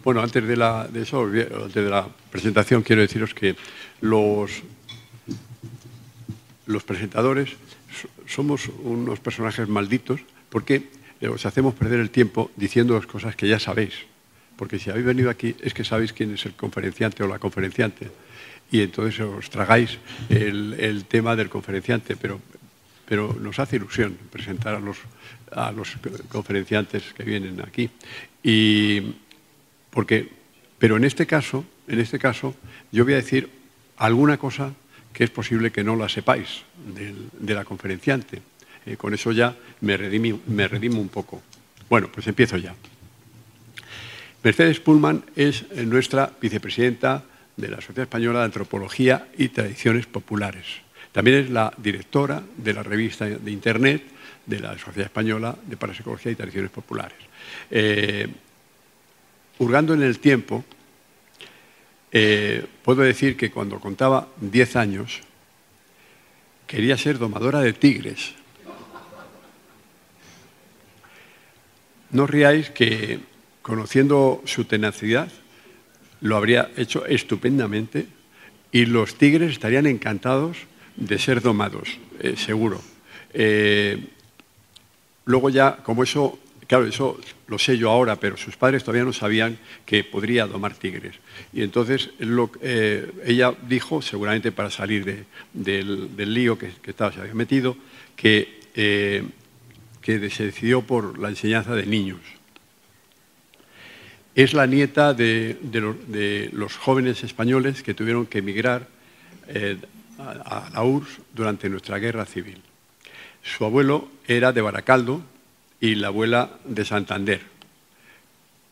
Bueno, antes de la presentación, quiero deciros que los presentadores somos unos personajes malditos porque os hacemos perder el tiempo diciendo cosas que ya sabéis. Porque si habéis venido aquí es que sabéis quién es el conferenciante o la conferenciante. Y entonces os tragáis el tema del conferenciante, pero nos hace ilusión presentar a los conferenciantes que vienen aquí. Pero en este caso, yo voy a decir alguna cosa que es posible que no la sepáis de la conferenciante. Con eso ya me redimo un poco. Bueno, pues empiezo ya. Mercedes Pullman es nuestra vicepresidenta de la Sociedad Española de Antropología y Tradiciones Populares. También es la directora de la revista de Internet de la Sociedad Española de Parapsicología y Tradiciones Populares. Hurgando en el tiempo, puedo decir que cuando contaba 10 años quería ser domadora de tigres. No os riáis que, conociendo su tenacidad, lo habría hecho estupendamente y los tigres estarían encantados de ser domados, seguro. Luego ya, como eso, claro, eso lo sé yo ahora, pero sus padres todavía no sabían que podría domar tigres. Y entonces ella dijo, seguramente para salir del lío que se había metido, que se decidió por la enseñanza de niños. Es la nieta de los jóvenes españoles que tuvieron que emigrar a la URSS durante nuestra guerra civil. Su abuelo era de Baracaldo y la abuela de Santander.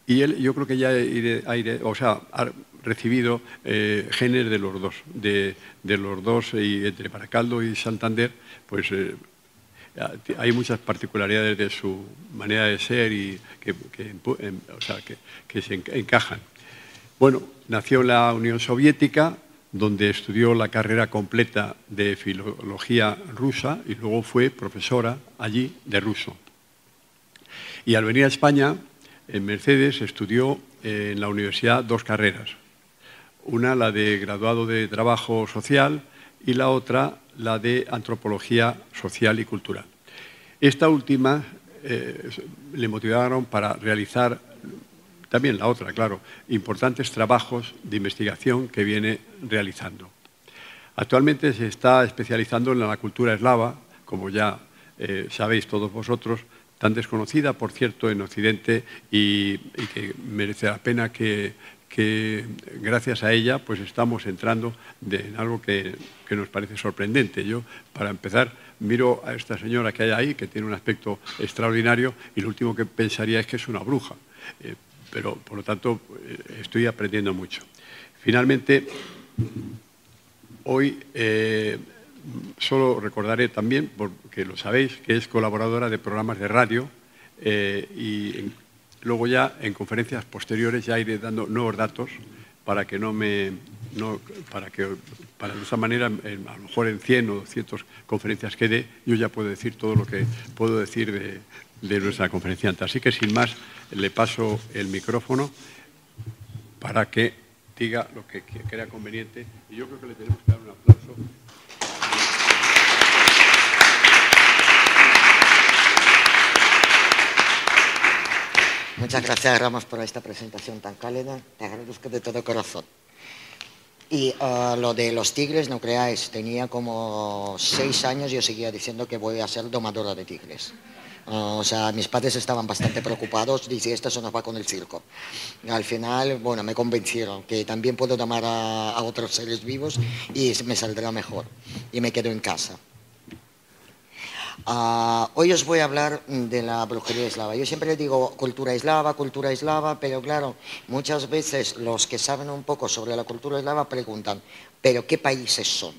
Y él, yo creo que ya ha recibido genes de los dos. De los dos, y entre Baracaldo y Santander, pues hay muchas particularidades de su manera de ser y que se encajan. Bueno, nació en la Unión Soviética, donde estudió la carrera completa de filología rusa y luego fue profesora allí de ruso. Y al venir a España, en Mercedes estudió en la universidad 2 carreras. Una, la de graduado de trabajo social, y la otra, la de antropología social y cultural. Esta última le motivaron para realizar, también la otra, claro, importantes trabajos de investigación que viene realizando. Actualmente se está especializando en la cultura eslava, como ya sabéis todos vosotros, tan desconocida, por cierto, en Occidente y que merece la pena que gracias a ella pues estamos entrando en algo que nos parece sorprendente. Yo, para empezar, miro a esta señora que hay ahí, que tiene un aspecto extraordinario, y lo último que pensaría es que es una bruja. Pero, por lo tanto, estoy aprendiendo mucho. Finalmente, hoy solo recordaré también, porque lo sabéis, que es colaboradora de programas de radio y luego ya en conferencias posteriores ya iré dando nuevos datos para que para de esa manera, a lo mejor en 100 o 200 conferencias que dé, yo ya puedo decir todo lo que puedo decir de nuestra conferenciante. Así que, sin más, le paso el micrófono para que diga lo que crea conveniente. Y yo creo que le tenemos que dar un aplauso. Muchas gracias, Ramos, por esta presentación tan cálida. Te agradezco de todo corazón. Y lo de los tigres, no creáis, tenía como 6 años y yo seguía diciendo que voy a ser domadora de tigres. O sea, mis padres estaban bastante preocupados, dice, esto se nos va con el circo. Y al final, bueno, me convencieron que también puedo domar a otros seres vivos y me saldrá mejor. Y me quedo en casa. Hoy os voy a hablar de la brujería eslava. Yo siempre digo cultura eslava, pero claro, muchas veces los que saben un poco sobre la cultura eslava preguntan, ¿pero qué países son?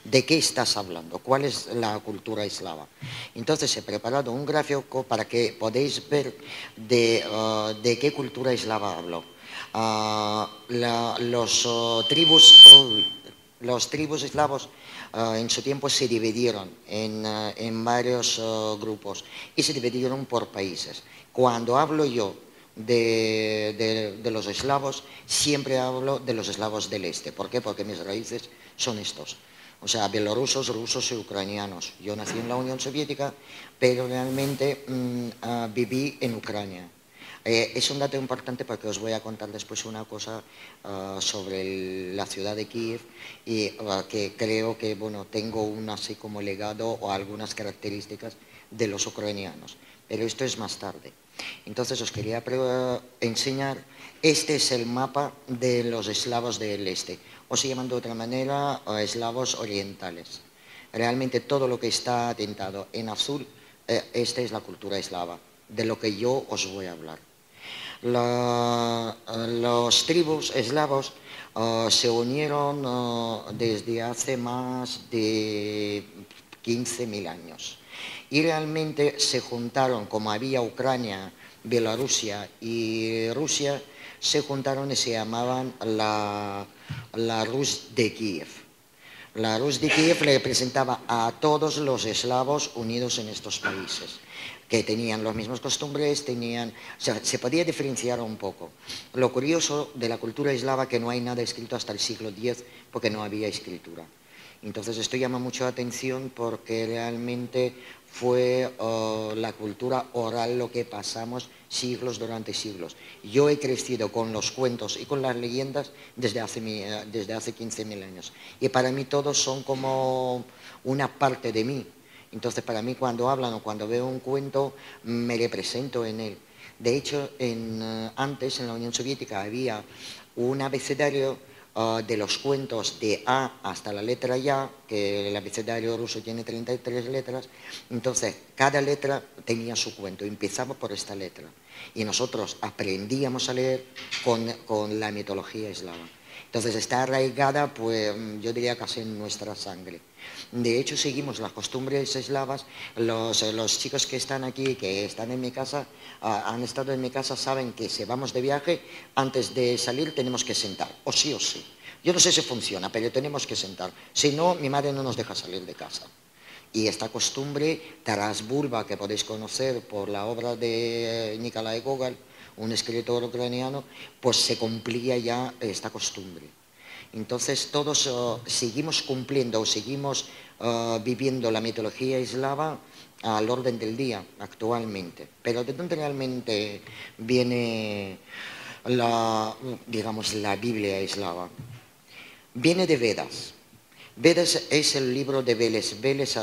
¿De qué estás hablando? ¿Cuál es la cultura eslava? Entonces he preparado un gráfico para que podáis ver de qué cultura eslava hablo. Los tribus eslavos en su tiempo se dividieron en varios grupos y se dividieron por países. Cuando hablo yo de los eslavos, siempre hablo de los eslavos del este. ¿Por qué? Porque mis raíces son estos. O sea, bielorrusos, rusos y ucranianos. Yo nací en la Unión Soviética, pero realmente viví en Ucrania. Es un dato importante porque os voy a contar después una cosa sobre la ciudad de Kiev y que creo que bueno, tengo un así como legado o algunas características de los ucranianos. Pero esto es más tarde. Entonces os quería enseñar, este es el mapa de los eslavos del este, o se llaman de otra manera eslavos orientales. Realmente todo lo que está tintado en azul, esta es la cultura eslava, de lo que yo os voy a hablar. Los tribus eslavos se unieron desde hace más de 15.000 años. Y realmente se juntaron, como había Ucrania, Bielorrusia y Rusia, se juntaron y se llamaban la Rus de Kiev. La Rus de Kiev representaba a todos los eslavos unidos en estos países, que tenían las mismas costumbres, o sea, se podía diferenciar un poco. Lo curioso de la cultura eslava es que no hay nada escrito hasta el siglo X, porque no había escritura. Entonces esto llama mucho la atención porque realmente fue la cultura oral lo que pasamos durante siglos. Yo he crecido con los cuentos y con las leyendas desde hace 15.000 años. Y para mí todos son como una parte de mí. Entonces para mí cuando hablan o cuando veo un cuento me represento en él. De hecho, antes en la Unión Soviética había un abecedario de los cuentos de A hasta la letra Ya, que el abecedario ruso tiene 33 letras, entonces cada letra tenía su cuento, empezaba por esta letra. Y nosotros aprendíamos a leer con la mitología eslava. Entonces está arraigada, pues yo diría casi en nuestra sangre. De hecho, seguimos las costumbres eslavas. Los chicos que están aquí, que están en mi casa, han estado en mi casa, saben que si vamos de viaje, antes de salir tenemos que sentar, o sí o sí. Yo no sé si funciona, pero tenemos que sentar. Si no, mi madre no nos deja salir de casa. Y esta costumbre, Taras Bulba, que podéis conocer por la obra de Nikolai Gogol, un escritor ucraniano, pues se cumplía ya esta costumbre. Entonces todos seguimos cumpliendo o seguimos viviendo la mitología eslava al orden del día actualmente. Pero ¿de dónde realmente viene digamos, la Biblia eslava? Viene de Vedas. Vedas es el libro de Veles. Veles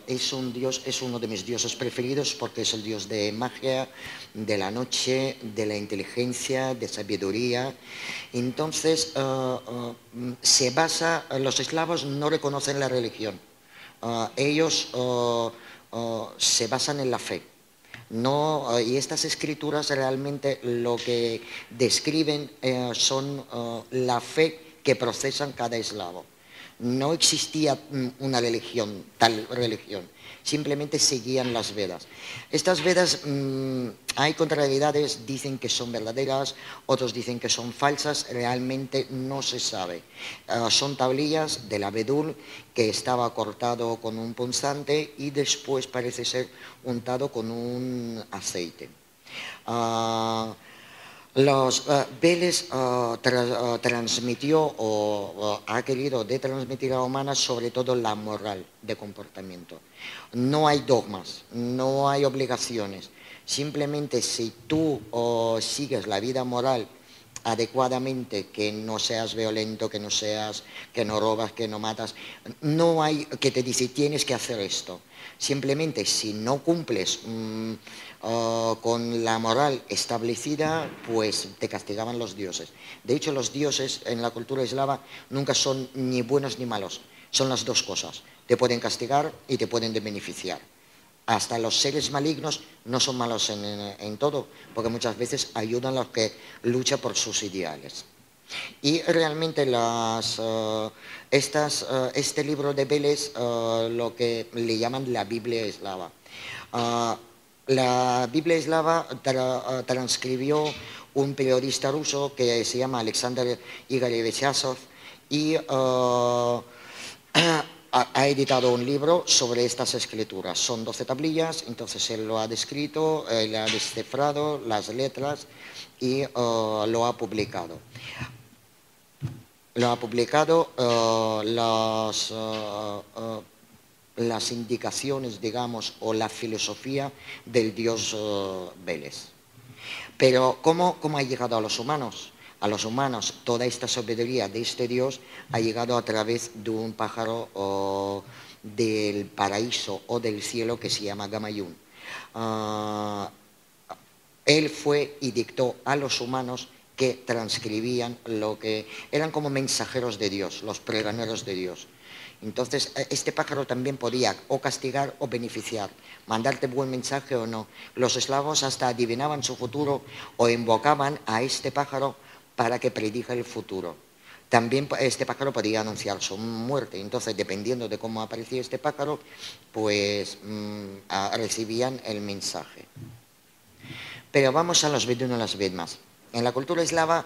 es un dios, es uno de mis dioses preferidos porque es el dios de magia, de la noche, de la inteligencia, de sabiduría. Entonces, los eslavos no reconocen la religión. Ellos se basan en la fe. Y estas escrituras realmente lo que describen son la fe que procesan cada eslavo. No existía una religión, tal religión, simplemente seguían las Vedas. Estas Vedas, hay contrariedades, dicen que son verdaderas, otros dicen que son falsas, realmente no se sabe. Son tablillas del abedul que estaba cortado con un punzante y después parece ser untado con un aceite. Veles transmitió o ha querido transmitir a humanas sobre todo la moral de comportamiento. No hay dogmas, no hay obligaciones. Simplemente si tú sigues la vida moral adecuadamente, que no seas violento, que no robas, que no matas, no hay que te dice tienes que hacer esto. Simplemente si no cumples con la moral establecida, pues te castigaban los dioses. De hecho, los dioses en la cultura eslava nunca son ni buenos ni malos, son las dos cosas. Te pueden castigar y te pueden beneficiar. Hasta los seres malignos no son malos en todo, porque muchas veces ayudan a los que luchan por sus ideales. Y realmente este libro de Veles, lo que le llaman la Biblia eslava. La Biblia eslava transcribió un periodista ruso que se llama Alexander Igorevich Azov y ha editado un libro sobre estas escrituras. Son 12 tablillas, entonces él lo ha descrito, él ha descifrado las letras y lo ha publicado. Lo ha publicado las indicaciones, digamos, o la filosofía del dios Veles. Pero ¿cómo ha llegado a los humanos? A los humanos toda esta sabiduría de este dios ha llegado a través de un pájaro del paraíso o del cielo que se llama Gamayún. Él fue y dictó a los humanos que transcribían lo que eran como mensajeros de Dios, los pregoneros de Dios. Entonces, este pájaro también podía o castigar o beneficiar, mandarte buen mensaje o no. Los eslavos hasta adivinaban su futuro o invocaban a este pájaro para que predija el futuro. También este pájaro podía anunciar su muerte. Entonces, dependiendo de cómo aparecía este pájaro, pues recibían el mensaje. Pero vamos a los Vedún y las Vedmas. En la cultura eslava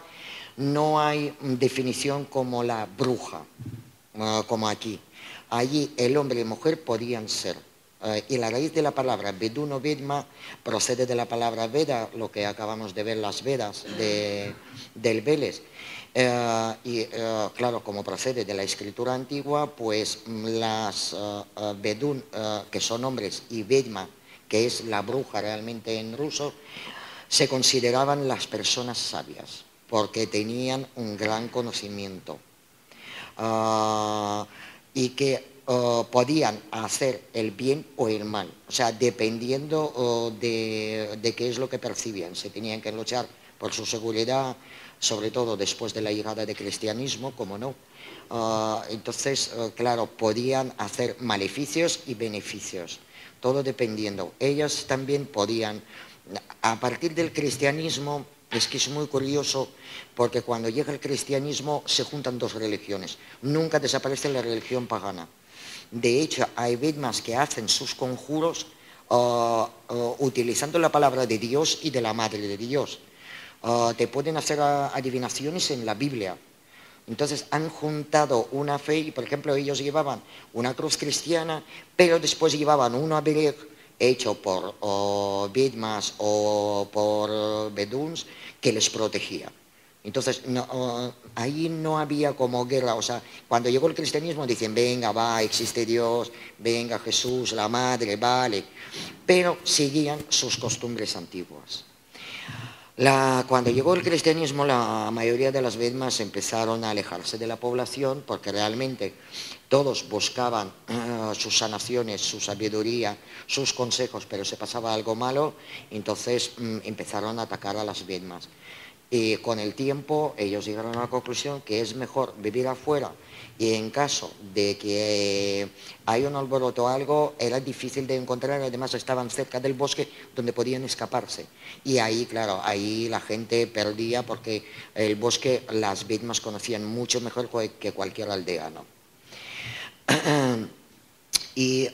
no hay definición como la bruja, como aquí. Allí el hombre y mujer podían ser. Y la raíz de la palabra Vedún o Vedma procede de la palabra Veda, lo que acabamos de ver, las Vedas del Veles. Claro, como procede de la escritura antigua, pues las Vedún, que son hombres, y Vedma, que es la bruja realmente en ruso, se consideraban las personas sabias, porque tenían un gran conocimiento y que podían hacer el bien o el mal, o sea, dependiendo de qué es lo que percibían. Se tenían que luchar por su seguridad, sobre todo después de la llegada del cristianismo, como no. Entonces, claro, podían hacer maleficios y beneficios, todo dependiendo. Ellas también podían, a partir del cristianismo, es que es muy curioso, porque cuando llega el cristianismo se juntan dos religiones. Nunca desaparece la religión pagana. De hecho, hay vedmas que hacen sus conjuros utilizando la palabra de Dios y de la Madre de Dios. Te pueden hacer adivinaciones en la Biblia. Entonces han juntado una fe y, por ejemplo, ellos llevaban una cruz cristiana, pero después llevaban un aberej hecho por vedmas o por beduns que les protegía. Entonces, ahí no había como guerra. O sea, cuando llegó el cristianismo dicen, venga, va, existe Dios, venga Jesús, la Madre, vale. Pero seguían sus costumbres antiguas. Cuando llegó el cristianismo, la mayoría de las vedmas empezaron a alejarse de la población, porque realmente todos buscaban sus sanaciones, su sabiduría, sus consejos, pero se pasaba algo malo, entonces empezaron a atacar a las vedmas. Y con el tiempo ellos llegaron a la conclusión que es mejor vivir afuera, y en caso de que hay un alboroto o algo, era difícil de encontrar, además estaban cerca del bosque donde podían escaparse. Y ahí, claro, ahí la gente perdía, porque el bosque las vedmas conocían mucho mejor que cualquier aldeano. Y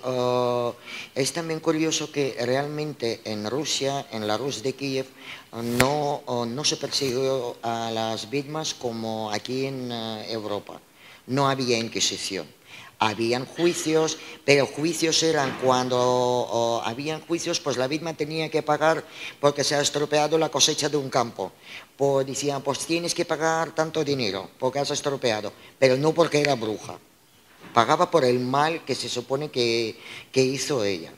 es también curioso que realmente en Rusia, en la Rus de Kiev, no se persiguió a las vedmas como aquí en Europa. No había Inquisición. Habían juicios, pero juicios eran cuando habían juicios, pues la vedma tenía que pagar porque se ha estropeado la cosecha de un campo. Pues decían, pues tienes que pagar tanto dinero porque has estropeado, pero no porque era bruja. Pagaba por el mal que se supone que hizo ella.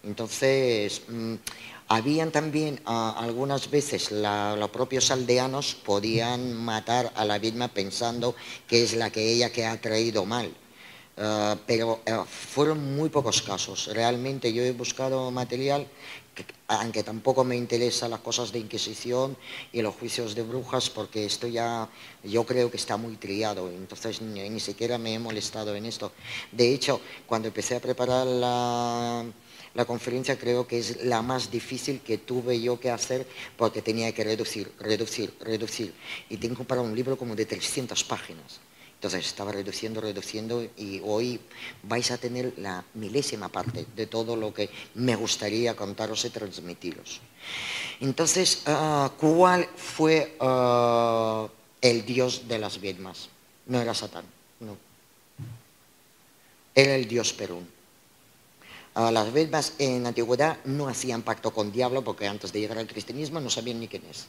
Entonces, habían también algunas veces los propios aldeanos podían matar a la vedma pensando que es la que ella que ha traído mal. Pero fueron muy pocos casos. Realmente yo he buscado material, aunque tampoco me interesan las cosas de Inquisición y los juicios de brujas, porque esto ya yo creo que está muy triado, entonces ni siquiera me he molestado en esto. De hecho, cuando empecé a preparar la conferencia, creo que es la más difícil que tuve yo que hacer, porque tenía que reducir. Y tengo para un libro como de 300 páginas. Entonces estaba reduciendo, y hoy vais a tener la milésima parte de todo lo que me gustaría contaros y transmitiros. Entonces, ¿cuál fue el dios de las vedmas? No era Satán, no. Era el dios Perún. Las vedmas en antigüedad no hacían pacto con diablo porque antes de llegar al cristianismo no sabían ni quién es.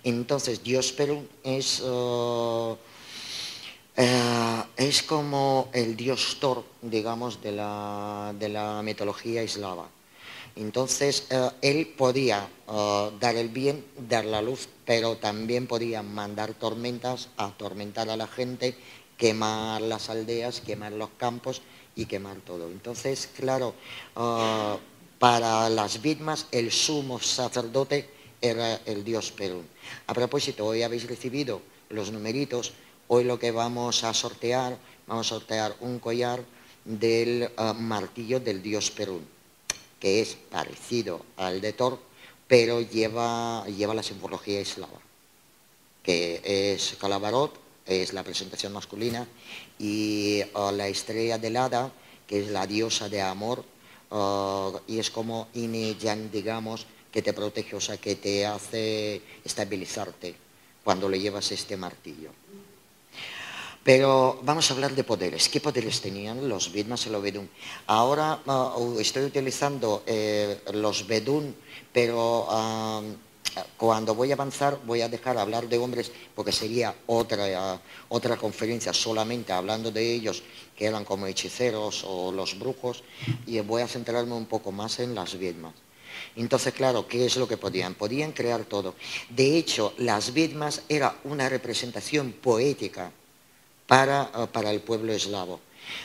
Entonces Dios Perún es como el dios Thor, digamos, de la mitología eslava. Entonces, él podía dar el bien, dar la luz, pero también podía mandar tormentas, atormentar a la gente, quemar las aldeas, quemar los campos y quemar todo. Entonces, claro, para las vidmas, el sumo sacerdote era el dios Perún. A propósito, hoy habéis recibido los numeritos. Hoy lo que vamos a sortear un collar del martillo del dios Perún, que es parecido al de Thor, pero lleva la simbología eslava, que es Calabarot, es la presentación masculina, y la estrella del hada, que es la diosa de amor, y es como Ine Yang, digamos, que te protege, o sea, que te hace estabilizarte cuando le llevas este martillo. Pero vamos a hablar de poderes. ¿Qué poderes tenían los vidmas y los vedún? Ahora estoy utilizando los vedún, pero cuando voy a avanzar voy a dejar hablar de hombres porque sería otra conferencia solamente hablando de ellos, que eran como hechiceros o los brujos, y voy a centrarme un poco más en las vidmas. Entonces, claro, ¿qué es lo que podían? Podían crear todo. De hecho, las vidmas era una representación poética para el pueblo eslavo.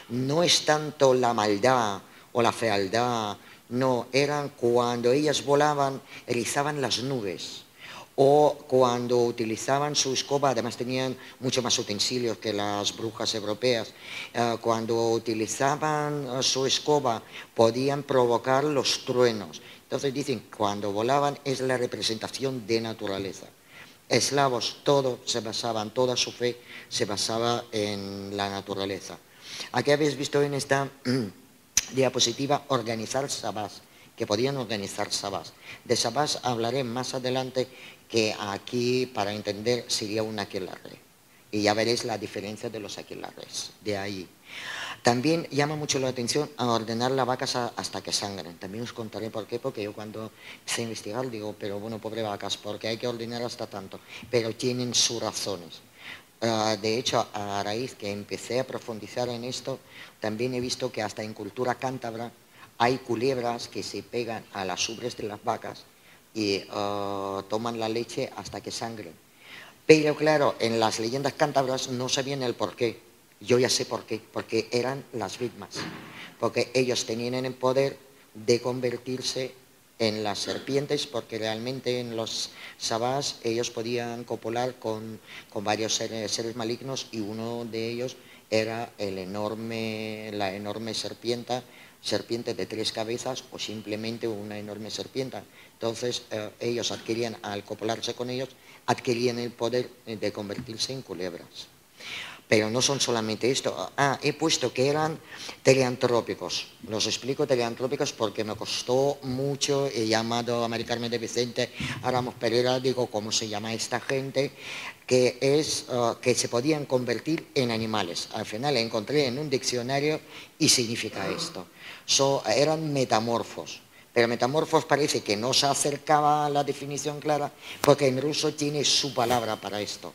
No es tanto la maldad o la fealdad, no, eran cuando ellas volaban, erizaban las nubes, o cuando utilizaban su escoba, además tenían mucho más utensilios que las brujas europeas, cuando utilizaban su escoba podían provocar los truenos. Entonces dicen, cuando volaban es la representación de naturaleza. Eslavos, toda su fe se basaba en la naturaleza. Aquí habéis visto en esta diapositiva organizar sabás, que podían organizar sabás. De sabás hablaré más adelante, que aquí, para entender, sería un aquelarre. Y ya veréis la diferencia de los aquelarres, de ahí. También llama mucho la atención a ordenar las vacas hasta que sangren. También os contaré por qué, porque yo cuando empecé a investigar digo, pero bueno, pobre vacas, porque hay que ordenar hasta tanto. Pero tienen sus razones. De hecho, a raíz que empecé a profundizar en esto, también he visto que hasta en cultura cántabra hay culebras que se pegan a las ubres de las vacas y toman la leche hasta que sangren. Pero claro, en las leyendas cántabras no sabían el porqué. Yo ya sé por qué, porque eran las vidmas, porque ellos tenían el poder de convertirse en las serpientes, porque realmente en los sabás ellos podían copular con varios seres malignos, y uno de ellos era la enorme serpiente de 3 cabezas, o simplemente una enorme serpiente. Entonces ellos adquirían, al copularse con ellos, adquirían el poder de convertirse en culebras. Pero no son solamente esto. He puesto que eran teleantrópicos. Los explico teleantrópicos porque me costó mucho. He llamado a Mari Carmen de Vicente, a Ramos Pereira, digo, ¿cómo se llama esta gente? Que se podían convertir en animales. Al final encontré en un diccionario y significa esto. Eran metamorfos. Pero metamorfos parece que no se acercaba a la definición clara, porque en ruso tiene su palabra para esto.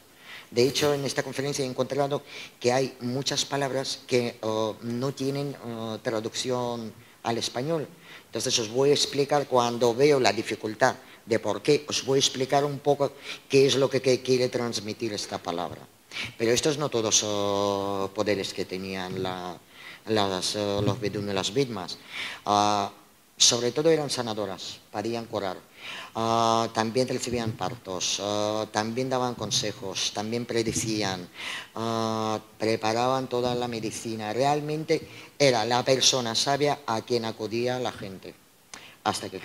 De hecho, en esta conferencia he encontrado que hay muchas palabras que no tienen traducción al español. Entonces os voy a explicar, cuando veo la dificultad de por qué, os voy a explicar un poco qué es lo que quiere transmitir esta palabra. Pero estos no todos poderes que tenían los vedún y las vidmas. Sobre todo eran sanadoras, podían curar. También recibían partos, también daban consejos, también predecían, preparaban toda la medicina. Realmente era la persona sabia a quien acudía la gente. Hasta que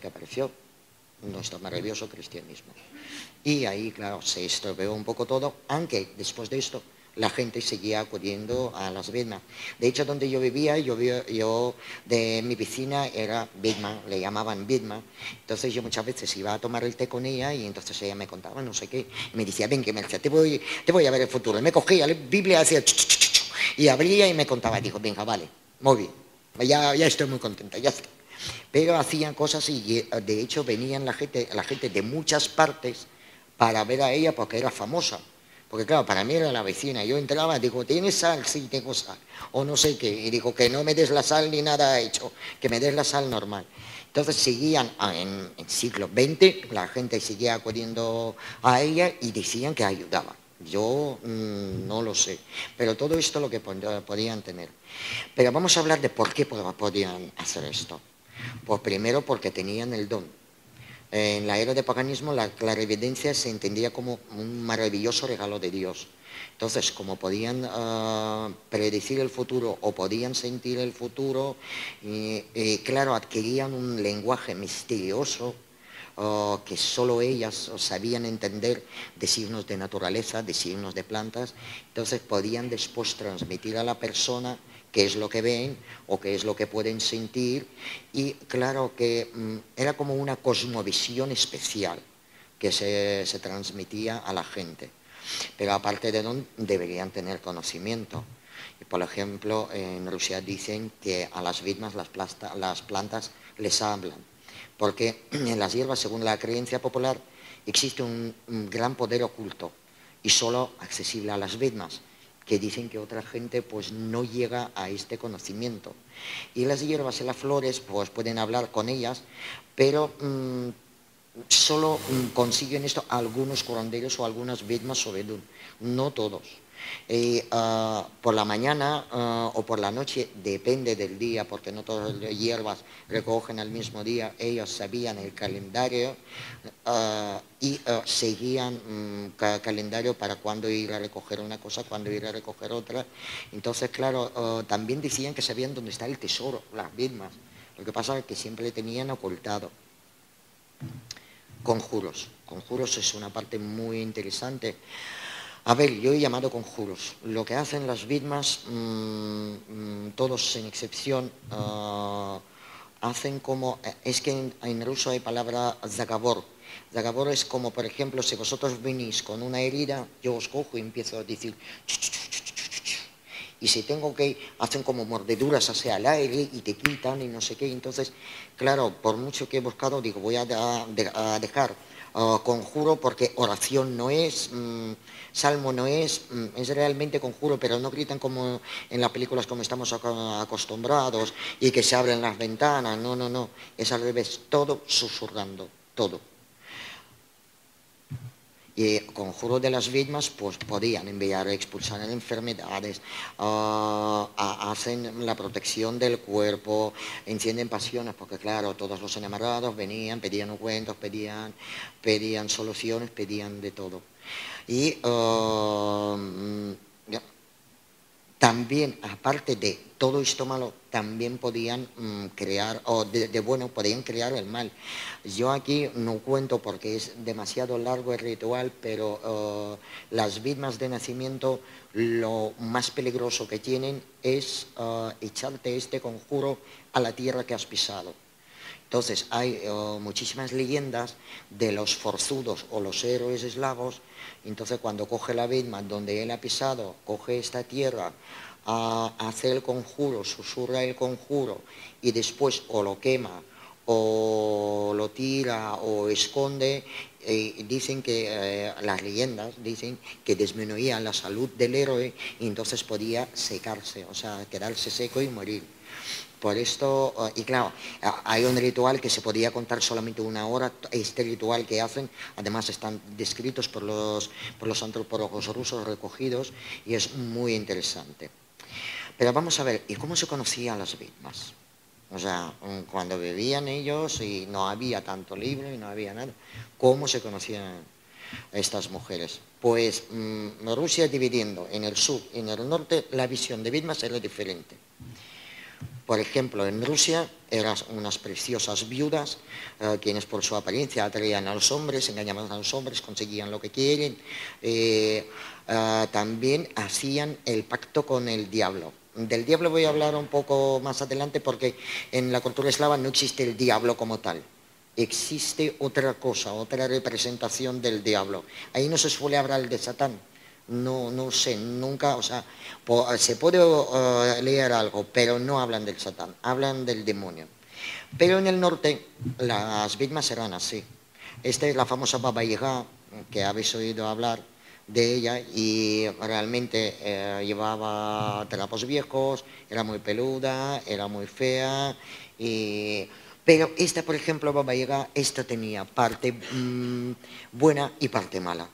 apareció nuestro maravilloso cristianismo. Y ahí, claro, se estropeó un poco todo, aunque después de esto la gente seguía acudiendo a las vidmas. De hecho, donde yo vivía, de mi vecina era vidma, le llamaban vidma. Entonces yo muchas veces iba a tomar el té con ella, y entonces ella me contaba no sé qué. Y me decía, ven, que Merced, te voy a ver el futuro. Y me cogía la Biblia, hacía y abría y me contaba. Dijo, venga, vale, muy bien. Ya estoy muy contenta, ya está. Pero hacían cosas y de hecho venían la gente de muchas partes para ver a ella porque era famosa. Porque claro, para mí era la vecina. Yo entraba, digo, ¿tienes sal? Sí, tengo sal. O no sé qué. Y digo, que no me des la sal ni nada hecho, que me des la sal normal. Entonces seguían en siglo XX, la gente seguía acudiendo a ella y decían que ayudaba. Yo no lo sé, pero todo esto lo que podían tener. Pero vamos a hablar de por qué podían hacer esto. Pues primero porque tenían el don. En la era de paganismo la clarividencia se entendía como un maravilloso regalo de Dios. Entonces, como podían predecir el futuro o podían sentir el futuro, claro, adquirían un lenguaje misterioso que solo ellas sabían entender de signos de naturaleza, de signos de plantas, entonces podían después transmitir a la persona qué es lo que ven o qué es lo que pueden sentir, y claro que era como una cosmovisión especial que se transmitía a la gente. Pero aparte de don, deberían tener conocimiento. Y por ejemplo, en Rusia dicen que a las vidmas las plantas les hablan, porque en las hierbas, según la creencia popular, existe un gran poder oculto y solo accesible a las vidmas, que dicen que otra gente pues no llega a este conocimiento. Y las hierbas y las flores pues pueden hablar con ellas, pero solo consiguen esto algunos curanderos o algunas vidmas sobedún, no todos. Por la mañana o por la noche, depende del día, porque no todas las hierbas recogen al mismo día, ellos sabían el calendario y seguían calendario para cuándo ir a recoger una cosa, cuándo ir a recoger otra. Entonces, claro, también decían que sabían dónde está el tesoro, las vidmas. Lo que pasa es que siempre le tenían ocultado. Conjuros. Conjuros es una parte muy interesante. A ver, yo he llamado conjuros. Lo que hacen las vidmas, todos sin excepción, hacen como... Es que en ruso hay palabra zagabor. Zagabor es como, por ejemplo, si vosotros venís con una herida, yo os cojo y empiezo a decir... Y si tengo que... hacen como mordeduras hacia el aire y te quitan y no sé qué. Entonces, claro, por mucho que he buscado, digo, voy a dejar conjuro, porque oración no es, salmo no es realmente conjuro, pero no gritan como en las películas como estamos acostumbrados y que se abren las ventanas. No, no, no. Es al revés, todo susurrando, todo. Y conjuro de las vidmas, pues podían enviar, expulsar enfermedades, hacen la protección del cuerpo, encienden pasiones, porque claro, todos los enamorados venían, pedían ungüentos, pedían soluciones, pedían de todo. Y también, aparte de todo esto malo, también podían crear, o de bueno, podían crear el mal. Yo aquí no cuento porque es demasiado largo el ritual, pero las vidmas de nacimiento, lo más peligroso que tienen es echarte este conjuro a la tierra que has pisado. Entonces hay muchísimas leyendas de los forzudos o los héroes eslavos. Entonces cuando coge la vidma donde él ha pisado, coge esta tierra, hace el conjuro, susurra el conjuro y después o lo quema o lo tira o esconde, dicen que las leyendas dicen que disminuía la salud del héroe y entonces podía secarse, o sea, quedarse seco y morir. Por esto, y claro, hay un ritual que se podía contar solamente una hora. Este ritual que hacen, además están descritos por los antropólogos rusos recogidos, y es muy interesante. Pero vamos a ver, ¿y cómo se conocían las vidmas? O sea, cuando vivían ellos y no había tanto libro y no había nada, ¿cómo se conocían estas mujeres? Pues Rusia dividiendo en el sur y en el norte, la visión de vidmas era diferente. Por ejemplo, en Rusia eran unas preciosas viudas, quienes por su apariencia atraían a los hombres, engañaban a los hombres, conseguían lo que quieren. También hacían el pacto con el diablo. Del diablo voy a hablar un poco más adelante, porque en la cultura eslava no existe el diablo como tal. Existe otra cosa, otra representación del diablo. Ahí no se suele hablar de Satán, no sé, nunca, o sea, se puede leer algo, pero no hablan del Satán, hablan del demonio. Pero en el norte las víctimas eran así. Esta es la famosa Baba Yaga, que habéis oído hablar de ella, y realmente llevaba trapos viejos, era muy peluda, era muy fea, pero esta, por ejemplo, Baba Yaga, esta tenía parte buena y parte mala.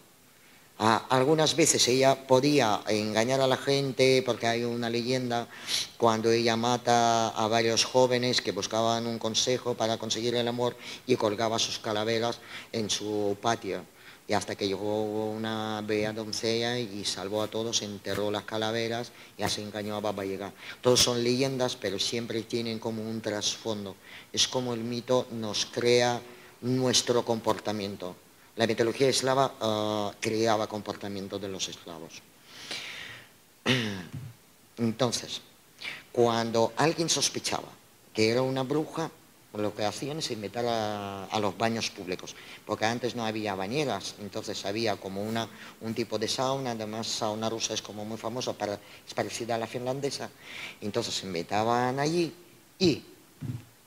Algunas veces ella podía engañar a la gente porque hay una leyenda cuando ella mata a varios jóvenes que buscaban un consejo para conseguir el amor y colgaba sus calaveras en su patio. Y hasta que llegó una bella doncella y salvó a todos, enterró las calaveras y así engañó a Baba Yaga. Todos son leyendas, pero siempre tienen como un trasfondo. Es como el mito nos crea nuestro comportamiento. La mitología eslava creaba comportamiento de los esclavos. Entonces, cuando alguien sospechaba que era una bruja, lo que hacían es invitar a los baños públicos, porque antes no había bañeras, entonces había como un tipo de sauna, además sauna rusa es como muy famosa, es parecida a la finlandesa, entonces se invitaban allí y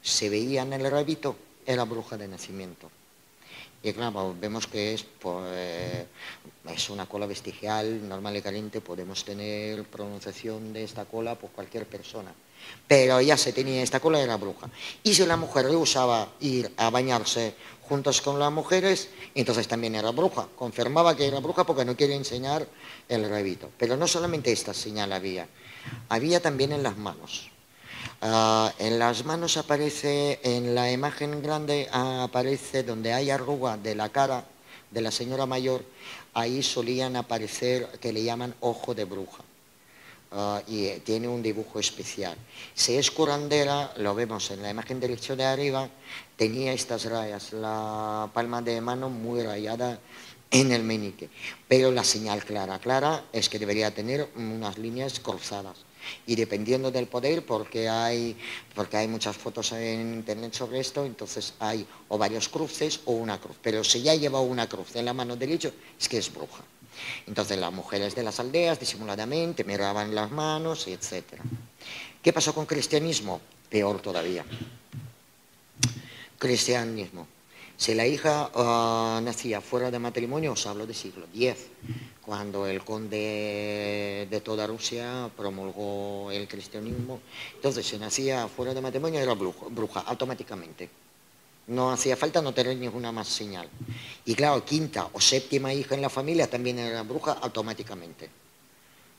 se veía en el rabito, era bruja de nacimiento. Y claro, vemos que es una cola vestigial, normal y caliente, podemos tener pronunciación de esta cola por cualquier persona. Pero ya se tenía esta cola, era bruja. Y si la mujer rehusaba ir a bañarse juntos con las mujeres, entonces también era bruja. Confirmaba que era bruja porque no quiere enseñar el rabito. Pero no solamente esta señal había también en las manos. En las manos aparece, en la imagen grande aparece donde hay arruga de la cara de la señora mayor, ahí solían aparecer que le llaman ojo de bruja. Y tiene un dibujo especial. Si es curandera, lo vemos en la imagen derecha de arriba, tenía estas rayas, la palma de mano muy rayada en el meñique. Pero la señal clara es que debería tener unas líneas cruzadas. Y dependiendo del poder, porque hay muchas fotos en internet sobre esto, entonces hay o varios cruces o una cruz. Pero si ya lleva una cruz en la mano derecha, es que es bruja. Entonces las mujeres de las aldeas disimuladamente miraban las manos, etc. ¿Qué pasó con cristianismo? Peor todavía. Cristianismo. Si la hija nacía fuera de matrimonio, os hablo del siglo X, cuando el conde de toda Rusia promulgó el cristianismo, entonces si nacía fuera de matrimonio era bruja automáticamente. No hacía falta no tener ninguna más señal. Y claro, quinta o séptima hija en la familia también era bruja automáticamente.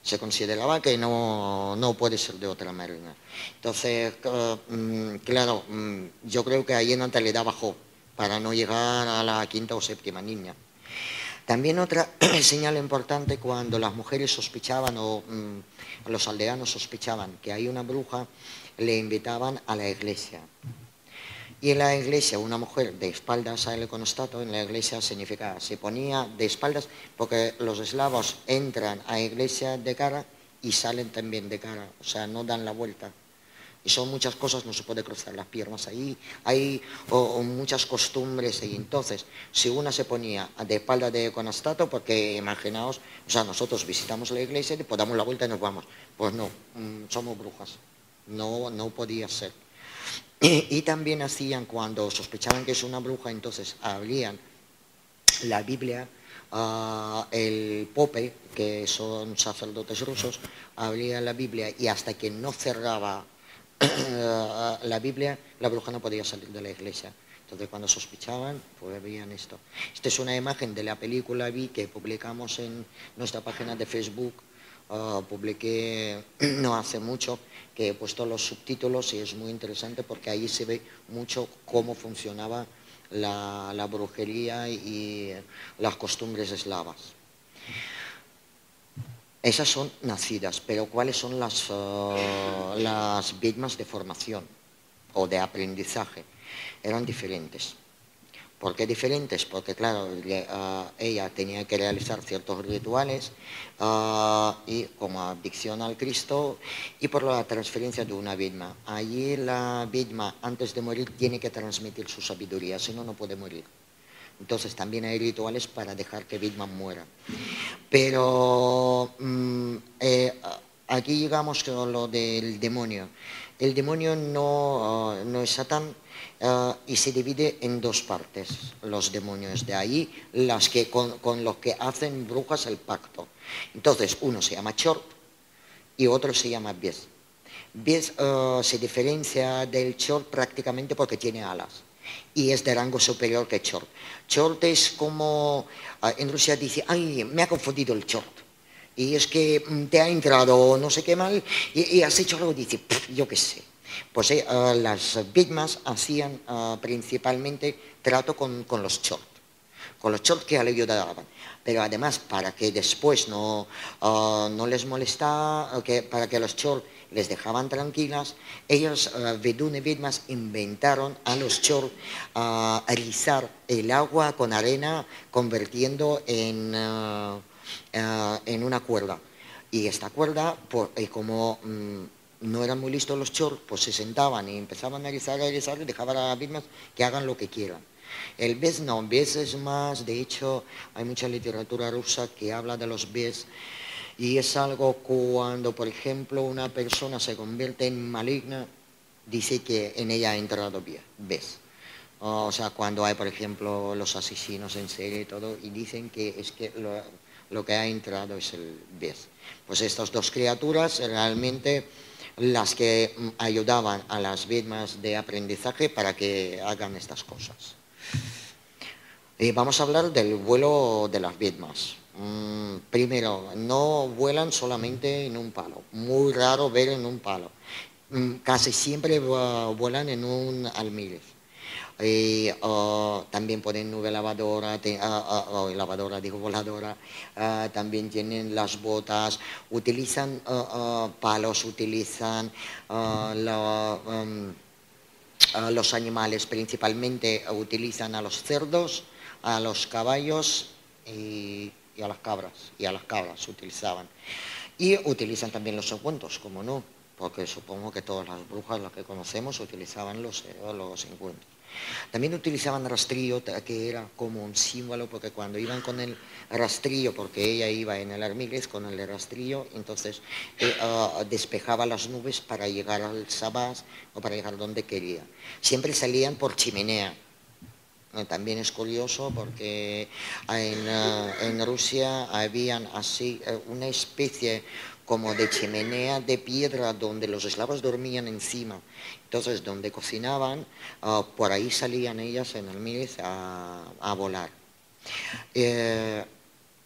Se consideraba que no puede ser de otra manera. Entonces, claro, yo creo que ahí en natalidad bajó para no llegar a la quinta o séptima niña. También otra señal importante, cuando las mujeres sospechaban o los aldeanos sospechaban que hay una bruja, le invitaban a la iglesia. Y en la iglesia, una mujer de espaldas al iconostato, en la iglesia significa, se ponía de espaldas, porque los eslavos entran a la iglesia de cara y salen también de cara, o sea, no dan la vuelta. Y son muchas cosas, no se puede cruzar las piernas ahí, hay muchas costumbres y entonces, si una se ponía de espalda de iconostato, porque imaginaos, o sea, nosotros visitamos la iglesia, después damos la vuelta y nos vamos. Pues no, somos brujas, no podía ser. Y también hacían, cuando sospechaban que es una bruja, entonces abrían la Biblia, el pope, que son sacerdotes rusos, abría la Biblia y hasta que no cerraba la Biblia, la bruja no podía salir de la iglesia. Entonces cuando sospechaban, pues veían esto. Esta es una imagen de la película Vi que publicamos en nuestra página de Facebook. Publiqué no hace mucho, que he puesto los subtítulos y es muy interesante porque ahí se ve mucho cómo funcionaba la brujería y las costumbres eslavas. Esas son nacidas, pero ¿cuáles son las víctimas de formación o de aprendizaje? Eran diferentes. ¿Por qué diferentes? Porque, claro, ella tenía que realizar ciertos rituales y como adicción al Cristo y por la transferencia de una víctima. Allí la víctima, antes de morir, tiene que transmitir su sabiduría, si no, no puede morir. Entonces también hay rituales para dejar que Bitman muera. Pero aquí llegamos con lo del demonio. El demonio no es Satán y se divide en dos partes, los demonios. De ahí las que con los que hacen brujas el pacto. Entonces uno se llama Chort y otro se llama Bies. Bies se diferencia del Chort prácticamente porque tiene alas y es de rango superior que Chort. Chort es como, en Rusia dice, ay, me ha confundido el Chort. Y es que te ha entrado no sé qué mal y has hecho algo, dice, yo qué sé. Pues las Bitmas hacían principalmente trato con los Chort. Con los Chort que le ayudaban. Pero además, para que después no les molestara, para que los Chort les dejaban tranquilas, ellos, Vedune Bitmas, inventaron a los Chort rizar el agua con arena, convirtiendo en una cuerda. Y esta cuerda, como no eran muy listos los Chort, pues se sentaban y empezaban a rizar y dejaban a las Bitmas que hagan lo que quieran. El Bes no, Bes es más, de hecho, hay mucha literatura rusa que habla de los Bes y es algo cuando, por ejemplo, una persona se convierte en maligna, dice que en ella ha entrado Bes. O sea, cuando hay, por ejemplo, los asesinos en serie y todo, y dicen que es que lo que ha entrado es el Bes. Pues estas dos criaturas realmente las que ayudaban a las Bitmas de aprendizaje para que hagan estas cosas. Vamos a hablar del vuelo de las Bitmas. Primero, no vuelan solamente en un palo. Muy raro ver en un palo. Casi siempre vuelan en un almílez. También ponen nube lavadora, voladora, también tienen las botas, utilizan palos, utilizan los animales, principalmente utilizan a los cerdos, a los caballos y a las cabras utilizaban. Y utilizan también los encuentros, como no, porque supongo que todas las brujas, las que conocemos, utilizaban los encuentros. También utilizaban rastrillo, que era como un símbolo, porque cuando iban con el rastrillo, porque ella iba en el armílez con el rastrillo, entonces despejaba las nubes para llegar al Sabás o para llegar donde quería. Siempre salían por chimenea. También es curioso porque en Rusia habían así una especie como de chimenea de piedra donde los eslavos dormían encima. Entonces, donde cocinaban, por ahí salían ellas en almílez a volar.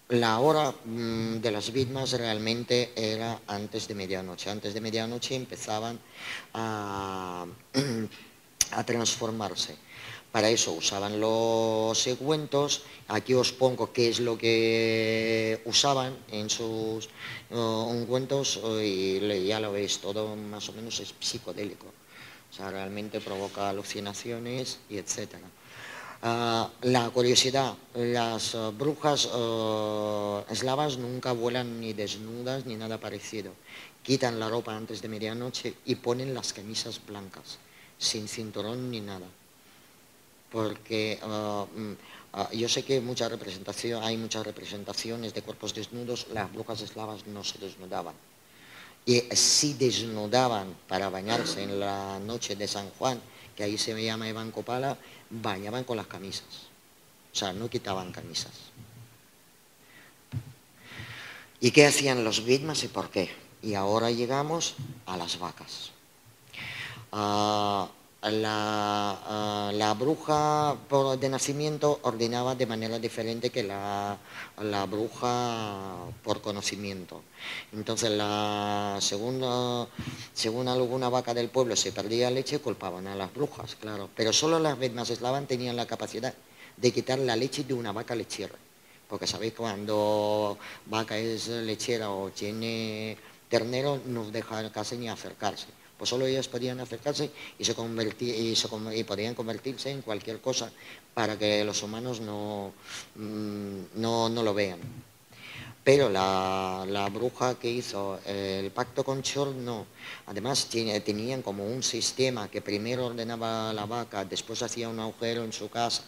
La hora de las Bitmas realmente era antes de medianoche. Antes de medianoche empezaban a transformarse. Para eso usaban los ungüentos. Aquí os pongo qué es lo que usaban en sus ungüentos y ya lo veis, todo más o menos es psicodélico. O sea, realmente provoca alucinaciones y etcétera. La curiosidad, las brujas eslavas nunca vuelan ni desnudas ni nada parecido. Quitan la ropa antes de medianoche y ponen las camisas blancas, sin cinturón ni nada. Porque yo sé que hay muchas representaciones de cuerpos desnudos, las brujas eslavas no se desnudaban. Y si desnudaban para bañarse en la noche de San Juan, que ahí se llama Iván Copala, bañaban con las camisas. O sea, no quitaban camisas. ¿Y qué hacían los Bitmas y por qué? Y ahora llegamos a las vacas. La bruja de nacimiento ordenaba de manera diferente que la bruja por conocimiento. Entonces, según alguna vaca del pueblo se perdía leche, culpaban a las brujas, claro. Pero solo las Bitmas eslavas tenían la capacidad de quitar la leche de una vaca lechera. Porque sabéis, cuando vaca es lechera o tiene ternero, no deja casi ni acercarse. Pues solo ellas podían acercarse y podían convertirse en cualquier cosa para que los humanos no lo vean. Pero la bruja que hizo el pacto con Chol no. Además tenían como un sistema que primero ordenaba la vaca, después hacía un agujero en su casa,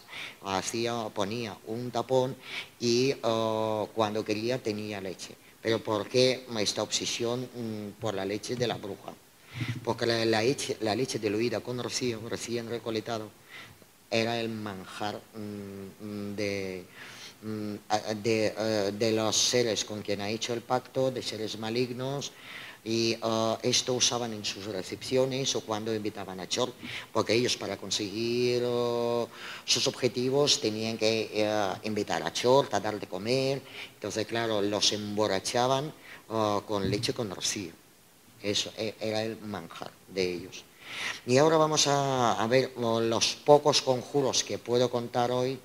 ponía un tapón y cuando quería tenía leche. Pero ¿por qué esta obsesión por la leche de la bruja? Porque la leche diluida con rocío, recién recolectado, era el manjar de los seres con quien ha hecho el pacto, de seres malignos, y esto usaban en sus recepciones o cuando invitaban a Chor, porque ellos para conseguir sus objetivos tenían que invitar a Chor, a dar de comer. Entonces, claro, los emborrachaban con leche con rocío. Eso era el manjar de ellos. Y ahora vamos a ver los pocos conjuros que puedo contar hoy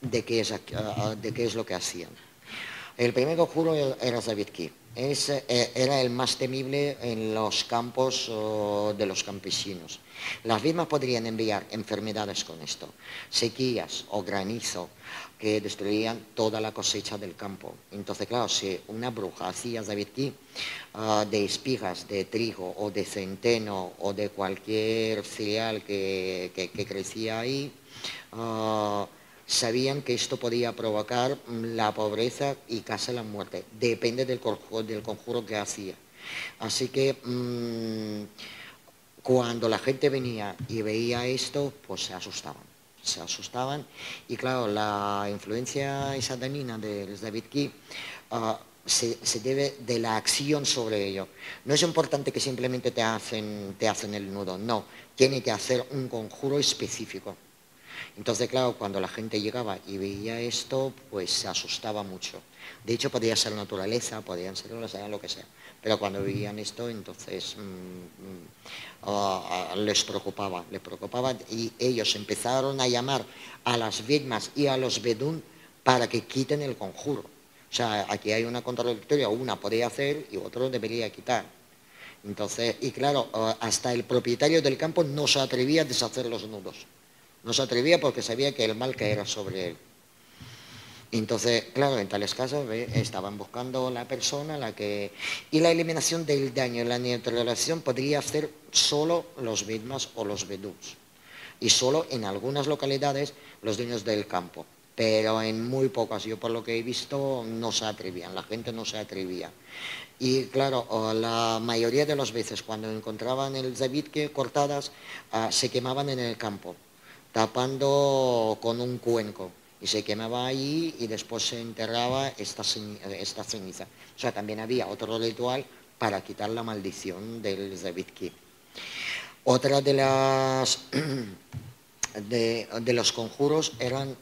de qué es lo que hacían. El primer conjuro era Zabitki. Era el más temible en los campos de los campesinos. Las mismas podrían enviar enfermedades con esto, sequías o granizo que destruían toda la cosecha del campo. Entonces, claro, si una bruja hacía Zabitki de espigas, de trigo o de centeno o de cualquier cereal que crecía ahí, sabían que esto podía provocar la pobreza y casi la muerte. Depende del conjuro que hacía. Así que cuando la gente venía y veía esto, pues se asustaban. Y claro, la influencia satanina del Zabitki se debe de la acción sobre ello. No es importante que simplemente te hacen el nudo, no. Tiene que hacer un conjuro específico. Entonces, claro, cuando la gente llegaba y veía esto, pues se asustaba mucho. De hecho, podía ser naturaleza, podían ser lo que sea. Pero cuando veían esto, entonces les preocupaba. Y ellos empezaron a llamar a las vidmas y a los bedún para que quiten el conjuro. O sea, aquí hay una contradictoria, una podía hacer y otro debería quitar. Entonces, y claro, hasta el propietario del campo no se atrevía a deshacer los nudos. No se atrevía porque sabía que el mal caería sobre él. Entonces, claro, en tales casos estaban buscando la persona y la eliminación del daño, la neutralización podría hacer solo los vidmas o los beduns. Y solo en algunas localidades los dueños del campo. Pero en muy pocas, yo por lo que he visto, no se atrevían, la gente no se atrevía. Y claro, la mayoría de las veces cuando encontraban el zabitke cortadas, se quemaban en el campo, tapando con un cuenco, y se quemaba ahí y después se enterraba esta ceniza. O sea, también había otro ritual para quitar la maldición del Zabitki. Otra de las de los conjuros eran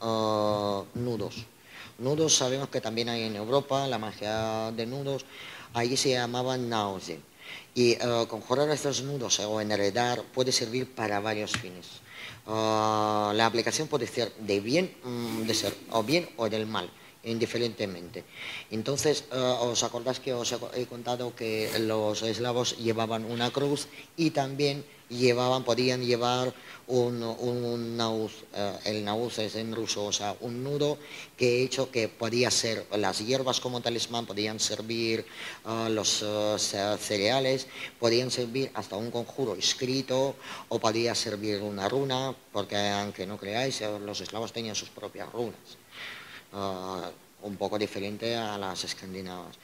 nudos. Nudos sabemos que también hay en Europa, la magia de nudos, ahí se llamaban nause. Y conjurar estos nudos o enredar puede servir para varios fines. La aplicación puede ser de bien, o bien o del mal, indiferentemente. Entonces, ¿os acordáis que os he contado que los eslavos llevaban una cruz y también podían llevar un nauz? El nauz es en ruso, o sea, un nudo que podía ser las hierbas como talismán, podían servir los cereales, podían servir hasta un conjuro escrito o podía servir una runa, porque aunque no creáis, los eslavos tenían sus propias runas. Un poco diferente a las escandinavas.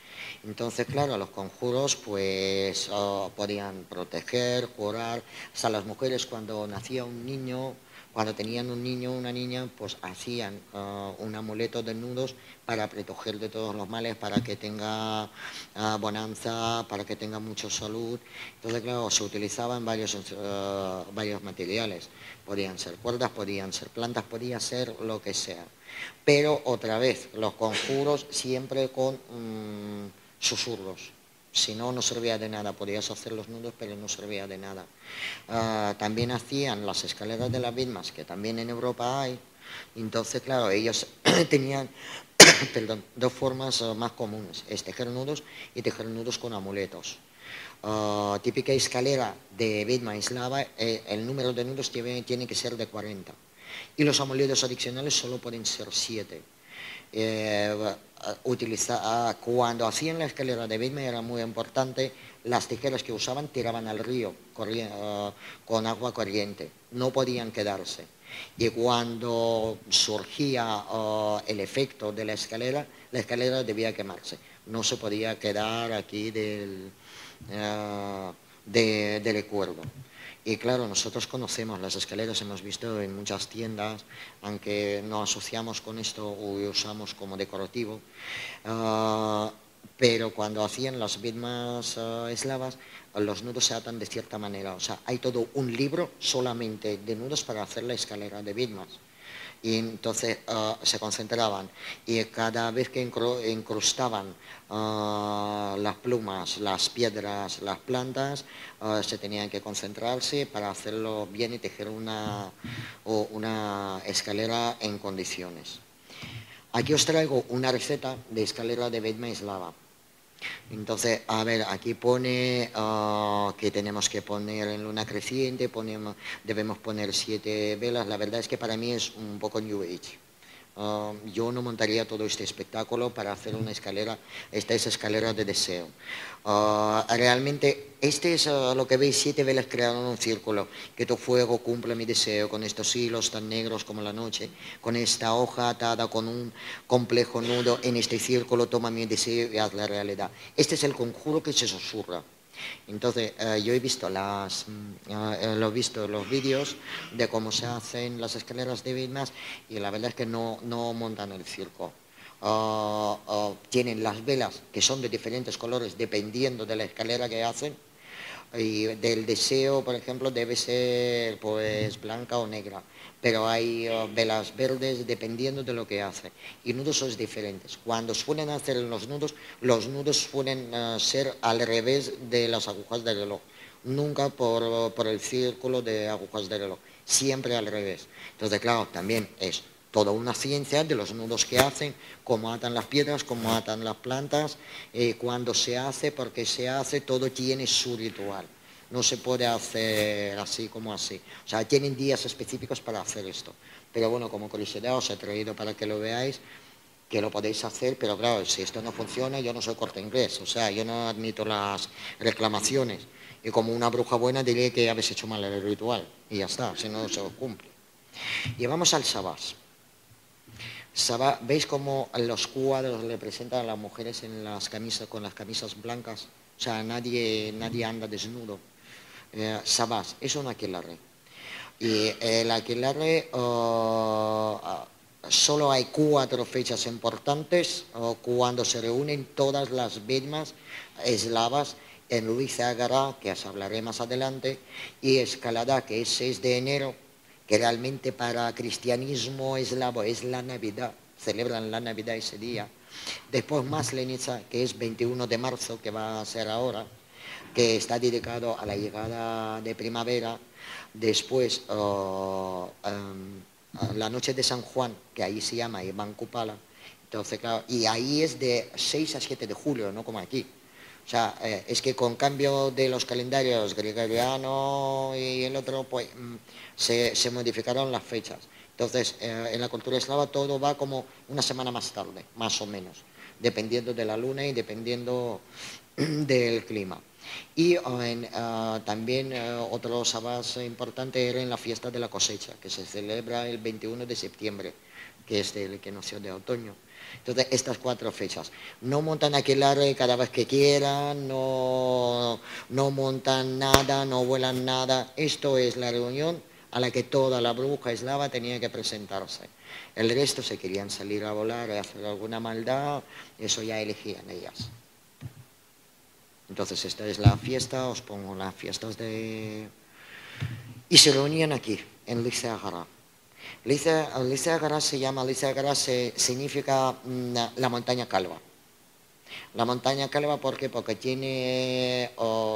Entonces, claro, los conjuros pues podían proteger, curar. Hasta las mujeres cuando nacía un niño, cuando tenían un niño o una niña, pues hacían un amuleto de nudos para proteger de todos los males, para que tenga bonanza, para que tenga mucha salud. Entonces, claro, se utilizaban varios materiales. Podían ser cuerdas, podían ser plantas, podía ser lo que sea. Pero otra vez, los conjuros siempre con susurros. Si no, no servía de nada. Podías hacer los nudos, pero no servía de nada. También hacían las escaleras de las vidmas, que también en Europa hay. Entonces, claro, ellos tenían dos formas más comunes. Es tejer nudos y tejer nudos con amuletos. Típica escalera de vidma eslava, el número de nudos tiene que ser de 40. Y los amuletos adicionales solo pueden ser 7. Cuando hacían la escalera de Vidma era muy importante, las tijeras que usaban tiraban al río con agua corriente, no podían quedarse. Y cuando surgía el efecto de la escalera debía quemarse, no se podía quedar aquí del recuerdo. Y claro, nosotros conocemos las escaleras, hemos visto en muchas tiendas, aunque no asociamos con esto o usamos como decorativo, pero cuando hacían las vidmas eslavas, los nudos se atan de cierta manera. O sea, hay todo un libro solamente de nudos para hacer la escalera de vidmas. Y entonces se concentraban y cada vez que incrustaban las plumas, las piedras, las plantas, se tenían que concentrarse para hacerlo bien y tejer una escalera en condiciones. Aquí os traigo una receta de escalera de vidma eslava. Entonces, a ver, aquí pone que tenemos que poner en luna creciente, debemos poner 7 velas. La verdad es que para mí es un poco New Age. Yo no montaría todo este espectáculo para hacer una escalera, esta es escalera de deseo. Realmente, este es lo que veis, 7 velas crearon un círculo, que tu fuego cumpla mi deseo, con estos hilos tan negros como la noche, con esta hoja atada con un complejo nudo, en este círculo toma mi deseo y haz la realidad. Este es el conjuro que se susurra. Entonces, yo he visto los vídeos de cómo se hacen las escaleras de vidmas y la verdad es que no montan el circo. Tienen las velas que son de diferentes colores dependiendo de la escalera que hacen y del deseo, por ejemplo, debe ser pues blanca o negra, pero hay velas verdes dependiendo de lo que hace y nudos son diferentes. Cuando suelen hacer los nudos suelen ser al revés de las agujas del reloj, nunca por el círculo de agujas del reloj, siempre al revés. Entonces, claro, también es toda una ciencia de los nudos que hacen, cómo atan las piedras, cómo atan las plantas, cuándo se hace, por qué se hace, todo tiene su ritual. No se puede hacer así como así. O sea, tienen días específicos para hacer esto. Pero bueno, como curiosidad os he traído para que lo veáis, que lo podéis hacer, pero claro, si esto no funciona, yo no soy Corte Inglés, o sea, yo no admito las reclamaciones. Y como una bruja buena diré que habéis hecho mal el ritual, y ya está, si no se os cumple. Y vamos al Sabás. ¿Veis cómo los cuadros representan a las mujeres en las camisas, con las camisas blancas? O sea, nadie anda desnudo. Sabás es un aquelarre. Y el aquelarre solo hay 4 fechas importantes cuando se reúnen todas las vidmas eslavas en Luizágara, que os hablaré más adelante, y Escalada, que es 6 de enero, que realmente para cristianismo eslavo es la Navidad, celebran la Navidad ese día. Después Maslenica, que es 21 de marzo, que va a ser ahora, que está dedicado a la llegada de primavera. Después la noche de San Juan, que ahí se llama Iván Kupala. Entonces, claro, y ahí es de 6 a 7 de julio, no como aquí. O sea, es que con cambio de los calendarios gregoriano y el otro, pues se modificaron las fechas. Entonces, en la cultura eslava todo va como una semana más tarde, más o menos, dependiendo de la luna y dependiendo del clima. Y también otro sabás importante era en la fiesta de la cosecha, que se celebra el 21 de septiembre, que es el equinoccio de otoño. Entonces, estas 4 fechas. No montan aquelarre cada vez que quieran, no montan nada, no vuelan nada. Esto es la reunión a la que toda la bruja eslava tenía que presentarse. El resto, se querían salir a volar o hacer alguna maldad, eso ya elegían ellas. Entonces, esta es la fiesta, os pongo las fiestas de... Y se reunían aquí, en Liceagara. Liceagara se llama, Liceagara significa la montaña calva. La montaña calva, ¿por qué? Porque tiene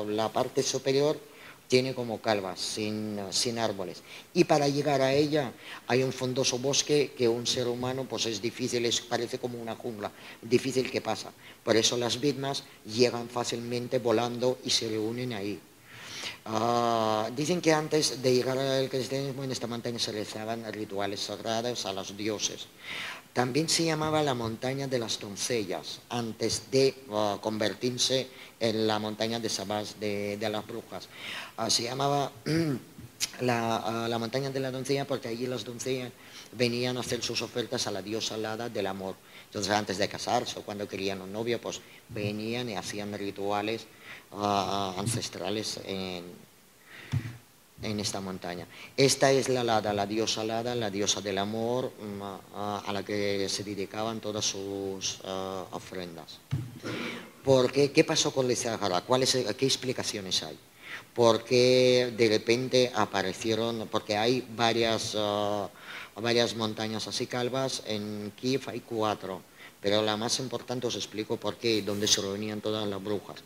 la parte superior, tiene como calvas, sin árboles. Y para llegar a ella hay un frondoso bosque que un ser humano pues es difícil, parece como una jungla, difícil que pasa. Por eso las vidmas llegan fácilmente volando y se reúnen ahí. Dicen que antes de llegar al cristianismo en esta montaña se realizaban rituales sagrados a los dioses. También se llamaba la montaña de las doncellas, antes de convertirse en la montaña de Sabás de las brujas. Se llamaba la montaña de la doncella porque allí las doncellas venían a hacer sus ofertas a la diosa Lada del amor. Entonces, antes de casarse o cuando querían un novio, pues venían y hacían rituales ancestrales en esta montaña. Esta es la Lada, la diosa del amor, a la que se dedicaban todas sus ofrendas. ¿Qué pasó con Lizagara? ¿Qué explicaciones hay? Porque de repente aparecieron, porque hay varias montañas así calvas, en Kiev hay 4, pero la más importante os explico por qué, donde se reunían todas las brujas.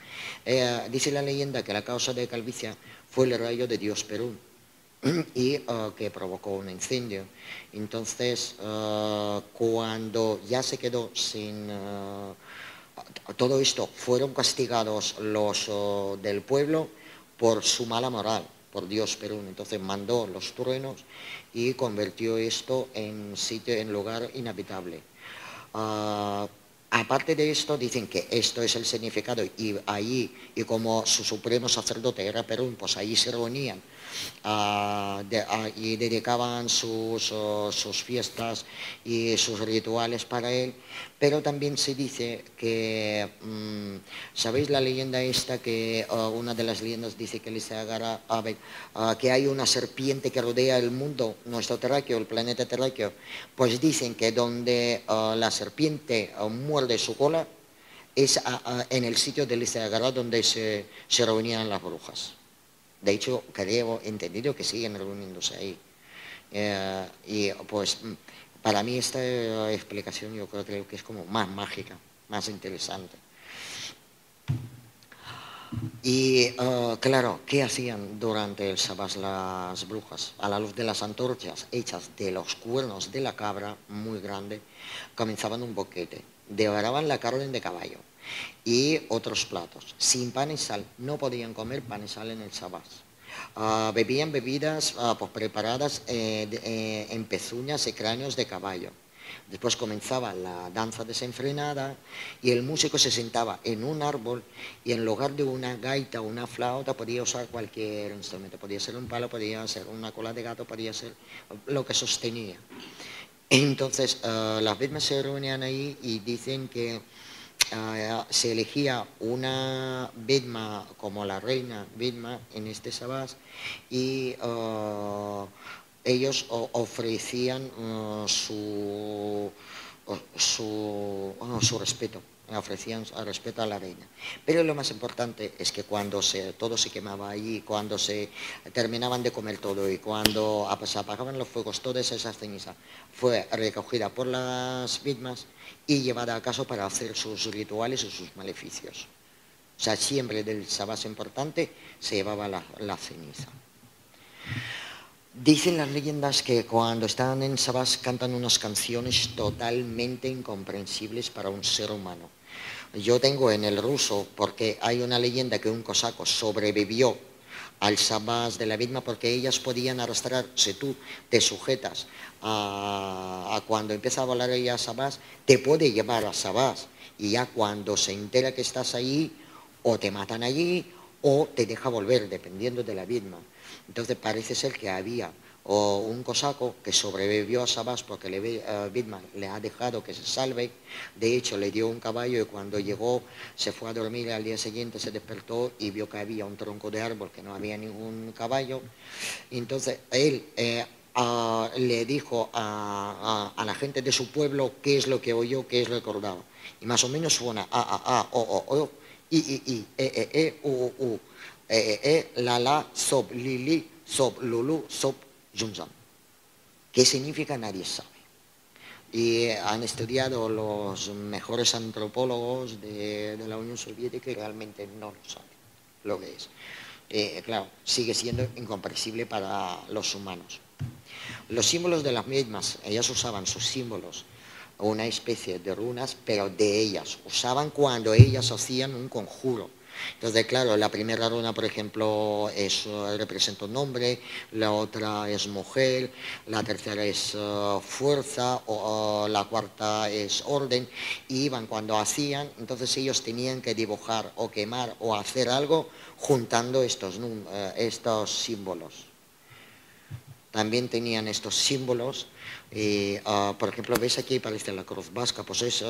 Dice la leyenda que la causa de calvicie fue el rayo de Dios Perún y que provocó un incendio. Entonces, cuando ya se quedó sin todo esto, fueron castigados los del pueblo por su mala moral, por Dios Perún. Entonces mandó los truenos y convirtió esto en lugar inhabitable. Aparte de esto, dicen que esto es el significado y allí, y como su supremo sacerdote era Perún, pues allí se reunían y dedicaban sus fiestas y sus rituales para él. Pero también se dice que, ¿sabéis la leyenda esta? Que una de las leyendas dice que que hay una serpiente que rodea el mundo, nuestro terráqueo, el planeta terráqueo. Pues dicen que donde la serpiente muerde su cola es en el sitio de Lizagara donde se reunían las brujas. De hecho, creo, entendido que siguen reuniéndose ahí. Y pues para mí esta explicación yo creo que es como más mágica, más interesante. Y claro, ¿qué hacían durante el Sabás las brujas? A la luz de las antorchas hechas de los cuernos de la cabra, muy grande, comenzaban un boquete. Devoraban la carne de caballo y otros platos. Sin pan y sal, no podían comer pan y sal en el Sabás. Bebían bebidas pues, preparadas en pezuñas y cráneos de caballo. Después comenzaba la danza desenfrenada y el músico se sentaba en un árbol y en lugar de una gaita o una flauta podía usar cualquier instrumento. Podía ser un palo, podía ser una cola de gato, podía ser lo que sostenía. Entonces las víctimas se reunían ahí y dicen que se elegía una vidma como la reina vidma en este Sabás y ellos ofrecían su respeto, ofrecían respeto a la reina. Pero lo más importante es que cuando todo se quemaba allí, cuando se terminaban de comer todo y cuando se apagaban los fuegos, toda esa ceniza fue recogida por las víctimas y llevada a casa para hacer sus rituales y sus maleficios. O sea, siempre del Sabás importante se llevaba la ceniza. Dicen las leyendas que cuando están en Sabás cantan unas canciones totalmente incomprensibles para un ser humano. Yo tengo en el ruso, porque hay una leyenda que un cosaco sobrevivió al Sabás de la vidma porque ellas podían arrastrar, si tú te sujetas a cuando empieza a volar ella a Sabás, te puede llevar a Sabás y ya cuando se entera que estás ahí, o te matan allí o te deja volver, dependiendo de la vidma. Entonces parece ser que había un cosaco que sobrevivió a Sabás porque Vidma le ha dejado que se salve. De hecho, le dio un caballo y cuando llegó se fue a dormir y al día siguiente se despertó y vio que había un tronco de árbol, que no había ningún caballo. Entonces él le dijo a la gente de su pueblo qué es lo que oyó, qué es lo que recordaba. Y más o menos suena a, o, i, u, la, sob, li, sob, lulu, sob, yunzan. ¿Qué significa? Nadie sabe. Y han estudiado los mejores antropólogos de la Unión Soviética y realmente no lo saben lo que es. Claro, sigue siendo incomprensible para los humanos. Los símbolos de las mismas, ellas usaban sus símbolos, una especie de runas, pero de ellas. Usaban cuando ellas hacían un conjuro. Entonces, claro, la primera runa, por ejemplo, representa un hombre, la otra es mujer, la tercera es fuerza, o la cuarta es orden, y iban cuando hacían, entonces ellos tenían que dibujar o quemar o hacer algo juntando estos símbolos. También tenían estos símbolos, por ejemplo, veis aquí parece la cruz vasca, pues es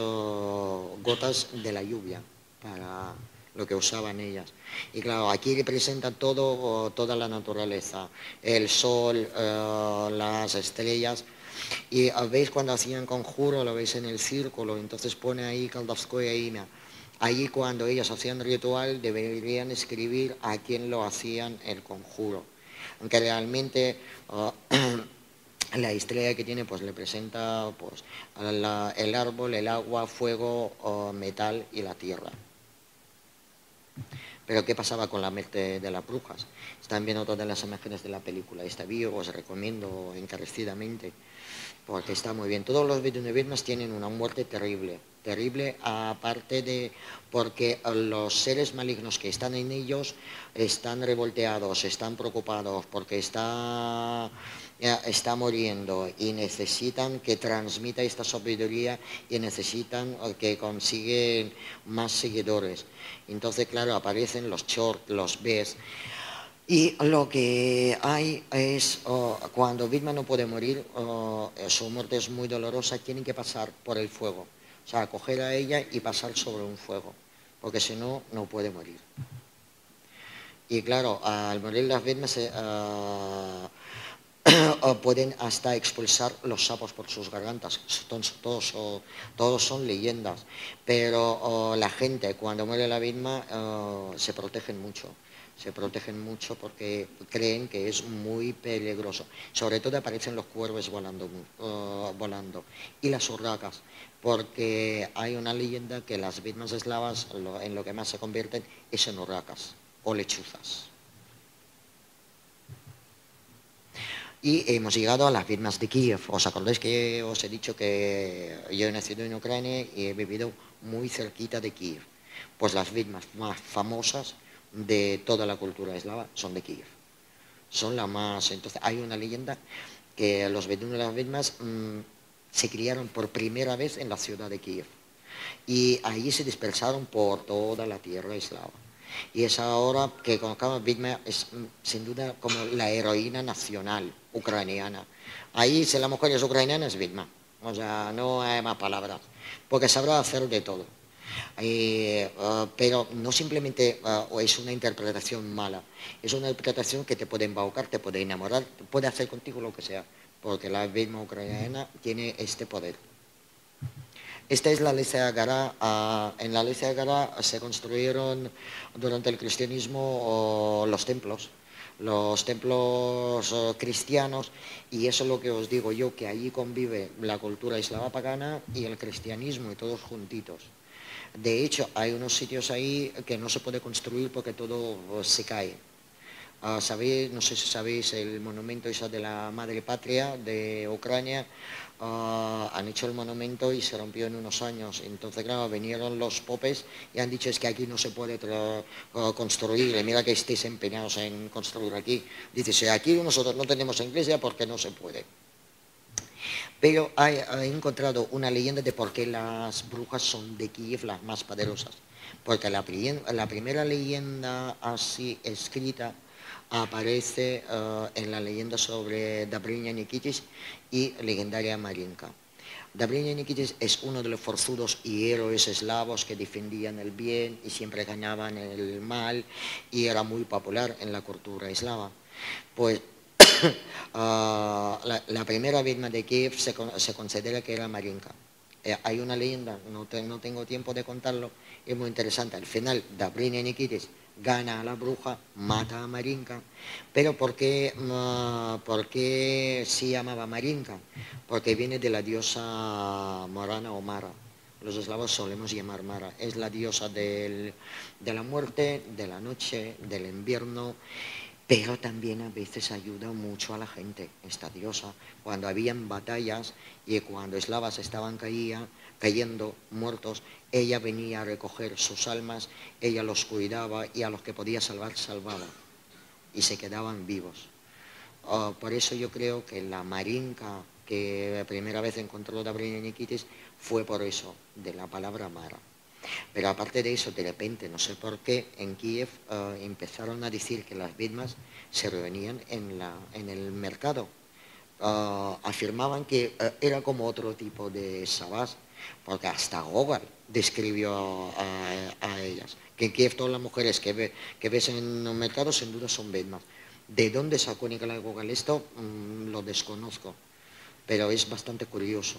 gotas de la lluvia para lo que usaban ellas. Y claro, aquí representa toda la naturaleza, el sol, las estrellas. Y veis cuando hacían conjuro, lo veis en el círculo, entonces pone ahí Caldavskoya Ina. Allí cuando ellas hacían ritual deberían escribir a quién lo hacían el conjuro. Aunque realmente la estrella que tiene pues le presenta pues, el árbol, el agua, fuego, metal y la tierra. Pero ¿qué pasaba con la muerte de las brujas? Están viendo todas las imágenes de la película. Esta vídeo os recomiendo encarecidamente porque está muy bien. Todos los Vidunevitmas tienen una muerte terrible. Terrible aparte de porque los seres malignos que están en ellos están revolteados, están preocupados porque está muriendo y necesitan que transmita esta sabiduría y necesitan que consiguen más seguidores. Entonces, claro, aparecen los shorts, los ves. Y lo que hay es, cuando Vidma no puede morir, su muerte es muy dolorosa, tienen que pasar por el fuego. O sea, coger a ella y pasar sobre un fuego, porque si no, no puede morir. Y claro, al morir las Vidmas pueden hasta expulsar los sapos por sus gargantas. Todos son leyendas. Pero la gente, cuando muere la Vidma, se protegen mucho. Se protegen mucho porque creen que es muy peligroso. Sobre todo aparecen los cuervos volando. Y las urracas, porque hay una leyenda que las Vidmas eslavas en lo que más se convierten es en urracas o lechuzas. Y hemos llegado a las Vidmas de Kiev. ¿Os acordáis que os he dicho que yo he nacido en Ucrania y he vivido muy cerquita de Kiev? Pues las Vidmas más famosas de toda la cultura eslava son de Kiev. Son las más... Entonces hay una leyenda que los beduinos de las Vidmas se criaron por primera vez en la ciudad de Kiev. Y allí se dispersaron por toda la tierra eslava. Y es ahora que conozcamos Vidma es sin duda como la heroína nacional ucraniana. Ahí si la mujer es ucraniana es Vidma. O sea, no hay más palabras. Porque sabrá hacer de todo. Pero no simplemente es una interpretación mala. Es una interpretación que te puede embaucar, te puede enamorar, puede hacer contigo lo que sea. Porque la Vidma ucraniana tiene este poder. Esta es la Lecea Gará. En la Lecea Gará se construyeron durante el cristianismo los templos cristianos, y eso es lo que os digo yo, que allí convive la cultura eslava pagana y el cristianismo y todos juntitos. De hecho, hay unos sitios ahí que no se puede construir porque todo se cae. ¿Sabéis? No sé si sabéis el monumento ese de la Madre Patria de Ucrania. Han hecho el monumento y se rompió en unos años. Entonces, claro, vinieron los popes y han dicho es que aquí no se puede construir. Y mira que estéis empeñados en construir aquí. Dice, aquí nosotros no tenemos iglesia porque no se puede. Pero he encontrado una leyenda de por qué las brujas son de Kiev las más poderosas. Porque la primera leyenda así escrita aparece en la leyenda sobre Dabriña Nikitis y legendaria Marinka. Dabriña Nikitis es uno de los forzudos y héroes eslavos que defendían el bien y siempre ganaban el mal y era muy popular en la cultura eslava. Pues la primera Vidma de Kiev se considera que era Marinka. Hay una leyenda, no tengo tiempo de contarlo, es muy interesante. Al final, Dabriña Nikitis gana a la bruja, mata a Marinka. Pero ¿por qué se llamaba Marinka? Porque viene de la diosa Morana o Mara. Los eslavos solemos llamar Mara. Es la diosa de la muerte, de la noche, del invierno. Pero también a veces ayuda mucho a la gente, esta diosa. Cuando habían batallas y cuando eslavas estaban caídas, cayendo muertos, ella venía a recoger sus almas, ella los cuidaba y a los que podía salvar, salvaba. Y se quedaban vivos. Por eso yo creo que la Marinka que la primera vez encontró Gabriel Nikitis fue por eso, de la palabra Mara. Pero aparte de eso, de repente, no sé por qué, en Kiev empezaron a decir que las vidmas se reunían en el mercado. Afirmaban que era como otro tipo de sabás, porque hasta Gogol describió a ellas, que en Kiev todas las mujeres que ves en un mercado sin duda son vidmas. ¿De dónde sacó Nicolás Gogol esto? Lo desconozco, pero es bastante curioso.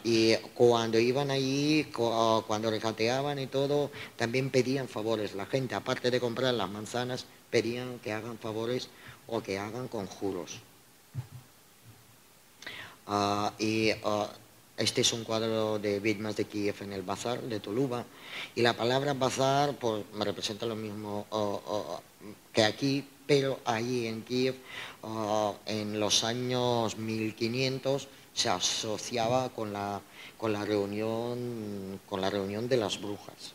Y cuando iban allí, cuando regateaban y todo, también pedían favores. La gente, aparte de comprar las manzanas, pedían que hagan favores o que hagan conjuros. Este es un cuadro de vidmas de Kiev en el bazar de Tuluba, y la palabra bazar pues, me representa lo mismo que aquí, pero allí en Kiev en los años 1500 se asociaba con la reunión de las brujas.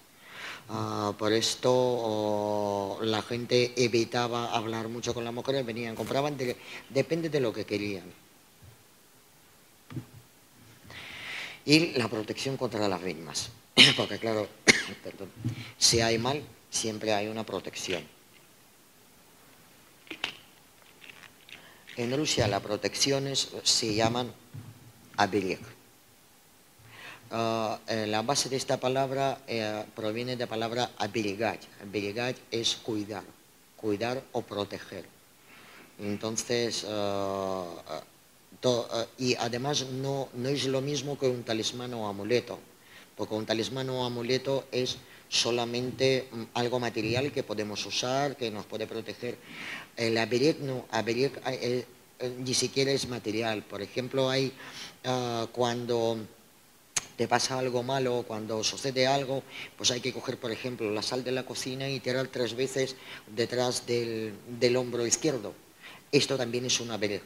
Por esto la gente evitaba hablar mucho con las mujeres, venían, compraban, depende de lo que querían. Y la protección contra las vidmas, porque claro, perdón, si hay mal, siempre hay una protección. En Rusia las protecciones se llaman aberig. La base de esta palabra proviene de la palabra aberigать. Aberigать es cuidar, cuidar o proteger. Entonces, y además no es lo mismo que un talismán o amuleto, porque un talismán o amuleto es solamente algo material que podemos usar, que nos puede proteger. El aberig no, aberig ni siquiera es material. Por ejemplo, hay cuando te pasa algo malo, cuando sucede algo, pues hay que coger, por ejemplo, la sal de la cocina y tirar 3 veces detrás del hombro izquierdo. Esto también es un aberig.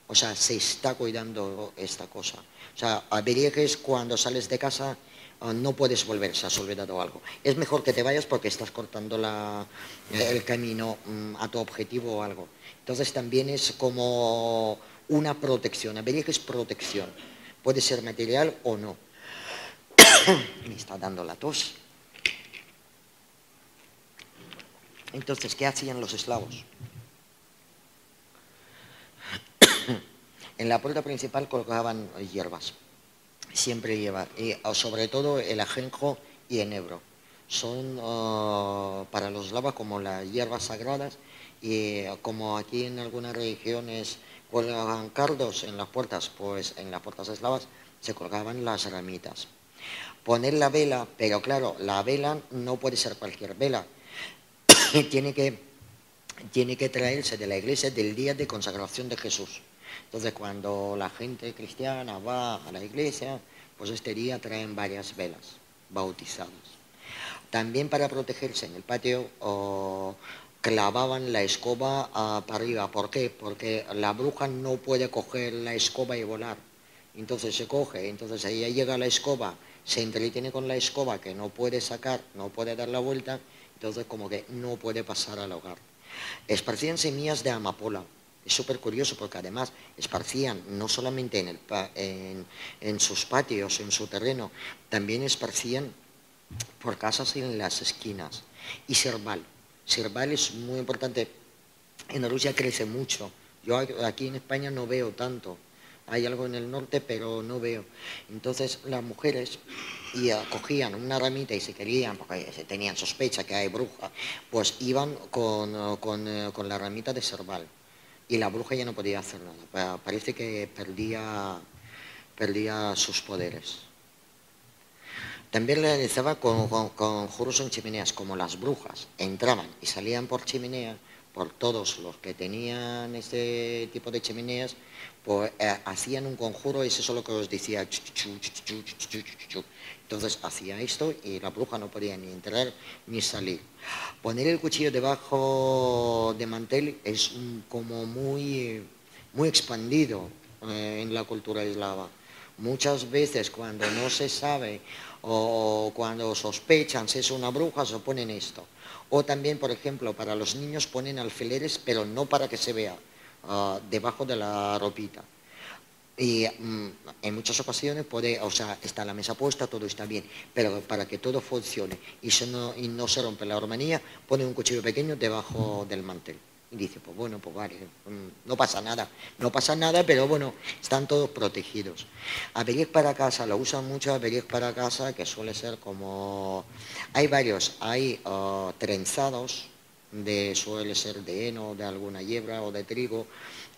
O sea, se está cuidando esta cosa. O sea, aberig es cuando sales de casa, no puedes volver, se has olvidado algo. Es mejor que te vayas porque estás cortando el camino a tu objetivo o algo. Entonces también es como una protección. Aberig es protección. Puede ser material o no. Me está dando la tos. Entonces, ¿qué hacían los eslavos? En la puerta principal colocaban hierbas, siempre lleva, y sobre todo el ajenjo y enebro. Son para los eslavos como las hierbas sagradas, y como aquí en algunas religiones colgaban cardos en las puertas, pues en las puertas eslavas se colgaban las ramitas. Poner la vela, pero claro, la vela no puede ser cualquier vela, tiene que traerse de la iglesia del día de consagración de Jesús. Entonces, cuando la gente cristiana va a la iglesia, pues este día traen varias velas bautizadas. También para protegerse en el patio clavaban la escoba para arriba. ¿Por qué? Porque la bruja no puede coger la escoba y volar. Entonces se coge, entonces ahí llega la escoba, se entretiene con la escoba que no puede sacar, no puede dar la vuelta, entonces como que no puede pasar al hogar. Esparcían semillas de amapola. Es súper curioso porque además esparcían no solamente en sus patios, en su terreno, también esparcían por casas en las esquinas. Y serbal. Serbal es muy importante. En Rusia crece mucho. Yo aquí en España no veo tanto. Hay algo en el norte, pero no veo. Entonces las mujeres cogían una ramita y se querían, porque tenían sospecha que hay bruja, pues iban con la ramita de serbal. Y la bruja ya no podía hacer nada. Parece que perdía sus poderes. También realizaba conjuros en chimeneas, como las brujas entraban y salían por chimenea, por todos los que tenían este tipo de chimeneas, pues hacían un conjuro, y eso es lo que os decía. Entonces hacía esto y la bruja no podía ni entrar ni salir. Poner el cuchillo debajo de mantel es como muy expandido en la cultura eslava. Muchas veces cuando no se sabe o cuando sospechan si es una bruja, se ponen esto. O también, por ejemplo, para los niños ponen alfileres, pero no para que se vea, debajo de la ropita. Y en muchas ocasiones o sea, está la mesa puesta, todo está bien, pero para que todo funcione y no se rompe la armonía, pone un cuchillo pequeño debajo del mantel. Y dice, pues bueno, pues vale, no pasa nada, pero bueno, están todos protegidos. Aberieg para casa, lo usan mucho Aberieg para casa, que suele ser como... Hay varios, hay trenzados, suele ser de heno, de alguna yebra o de trigo,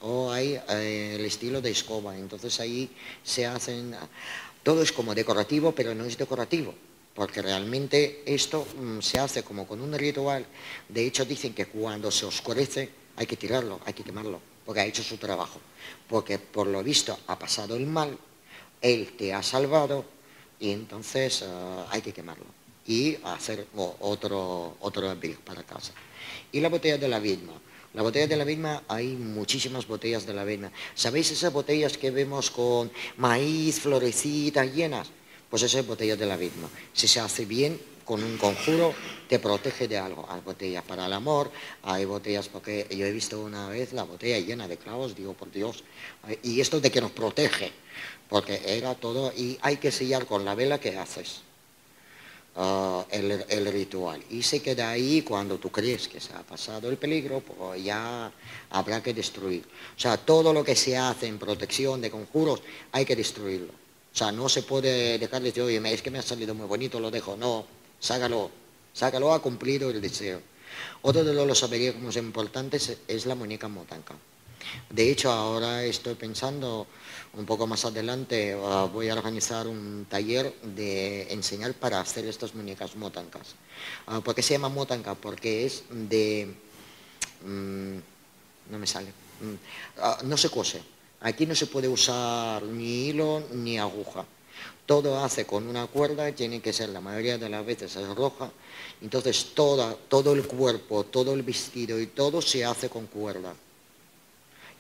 o hay el estilo de escoba. Entonces ahí se hacen, todo es como decorativo, pero no es decorativo, porque realmente esto se hace como con un ritual. De hecho dicen que cuando se oscurece hay que tirarlo, hay que quemarlo, porque ha hecho su trabajo, porque por lo visto ha pasado el mal, él te ha salvado y entonces hay que quemarlo y hacer otro abrigo para casa. Y la botella de la Vidma. La botella de la Vidma, hay muchísimas botellas de la Vidma. ¿Sabéis esas botellas que vemos con maíz, florecitas llenas? Pues esas botellas de la Vidma. Si se hace bien, con un conjuro, te protege de algo. Hay botellas para el amor, hay botellas, porque yo he visto una vez la botella llena de clavos, digo, por Dios, y esto de que nos protege, porque era todo, y hay que sellar con la vela que haces. El ritual, y se queda ahí. Cuando tú crees que se ha pasado el peligro, pues ya habrá que destruir. O sea, todo lo que se hace en protección de conjuros hay que destruirlo. O sea, no se puede dejar de decir, oye, es que me ha salido muy bonito, lo dejo. No, sácalo, ha cumplido el deseo. Otro de los saberes más importantes es la muñeca motanca. De hecho, ahora estoy pensando, un poco más adelante, voy a organizar un taller de enseñar para hacer estas muñecas motancas. ¿Por qué se llama motanca? Porque es de... no me sale. No se cose. Aquí no se puede usar ni hilo ni aguja. Todo hace con una cuerda, tiene que ser, la mayoría de las veces es roja. Entonces todo el cuerpo, todo el vestido y todo se hace con cuerda.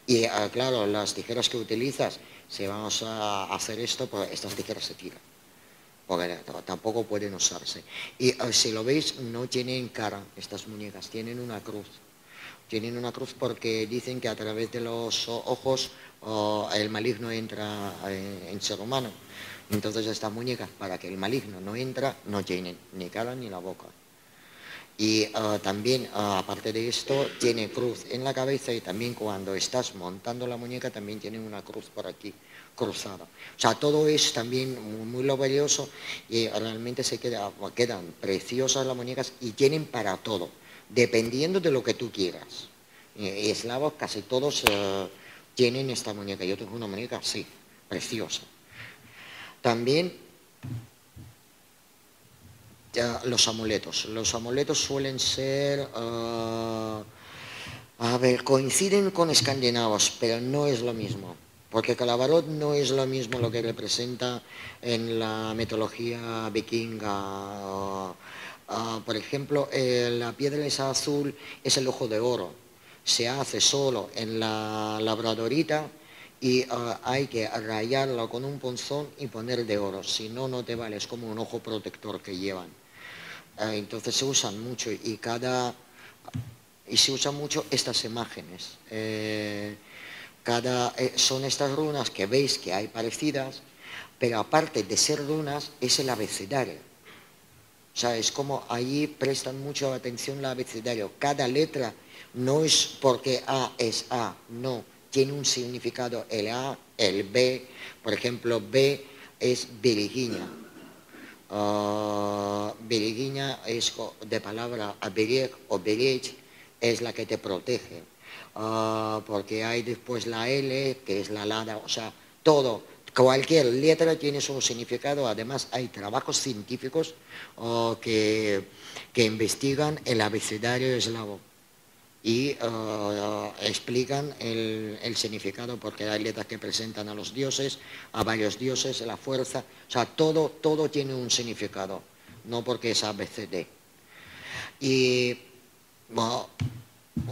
Y claro, las tijeras que utilizas, si vamos a hacer esto, pues estas tijeras se tiran, porque tampoco pueden usarse. Y si lo veis, no tienen cara estas muñecas, tienen una cruz. Tienen una cruz porque dicen que a través de los ojos el maligno entra en ser humano. Entonces estas muñecas, para que el maligno no entra, no tienen ni cara ni la boca. Y también, aparte de esto, tiene cruz en la cabeza, y también cuando estás montando la muñeca también tiene una cruz por aquí, cruzada. O sea, todo es también muy laborioso, y realmente quedan preciosas las muñecas, y tienen para todo, dependiendo de lo que tú quieras. Eslavos casi todos tienen esta muñeca. Yo tengo una muñeca así, preciosa. También los amuletos. Los amuletos suelen ser, coinciden con escandinavos, pero no es lo mismo. Porque Calavarot no es lo mismo lo que representa en la mitología vikinga. Por ejemplo, la piedra esa azul es el ojo de oro. Se hace solo en la labradorita, y hay que rayarlo con un punzón y poner de oro, si no, no te vale, es como un ojo protector que llevan. Entonces se usan mucho, y se usan mucho estas imágenes. Son estas runas que veis que hay parecidas, pero aparte de ser runas, es el abecedario. O sea, es como allí prestan mucha atención al abecedario. Cada letra no es porque A es A, no, tiene un significado. El A, el B, por ejemplo, B es Virginia. Virginia es de palabra Aberieg o Bereg, es la que te protege. Porque hay después la L, que es la lada, o sea, todo. Cualquier letra tiene su significado. Además, hay trabajos científicos que investigan el abecedario eslavo y explican el significado, porque hay letras que presentan a los dioses, a varios dioses, la fuerza. O sea, todo tiene un significado, no porque es ABCD. Y bueno,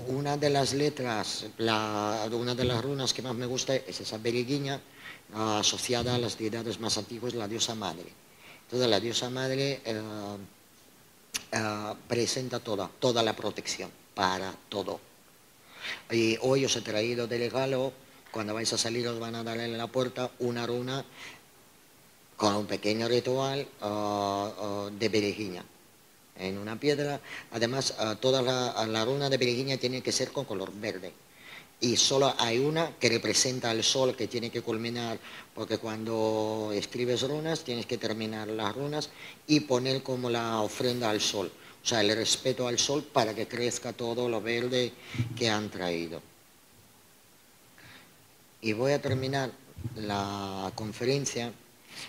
una de las letras, una de las runas que más me gusta es esa beriguiña, asociada a las deidades más antiguas, la diosa madre. Entonces la diosa madre presenta toda la protección para todo. Y hoy os he traído de regalo, cuando vais a salir os van a dar en la puerta una runa con un pequeño ritual de beriguiña en una piedra. Además, toda la runa de beriguiña tiene que ser con color verde. Y solo hay una que representa al sol, que tiene que culminar, porque cuando escribes runas tienes que terminar las runas y poner como la ofrenda al sol, o sea, el respeto al sol para que crezca todo lo verde que han traído. Y voy a terminar la conferencia.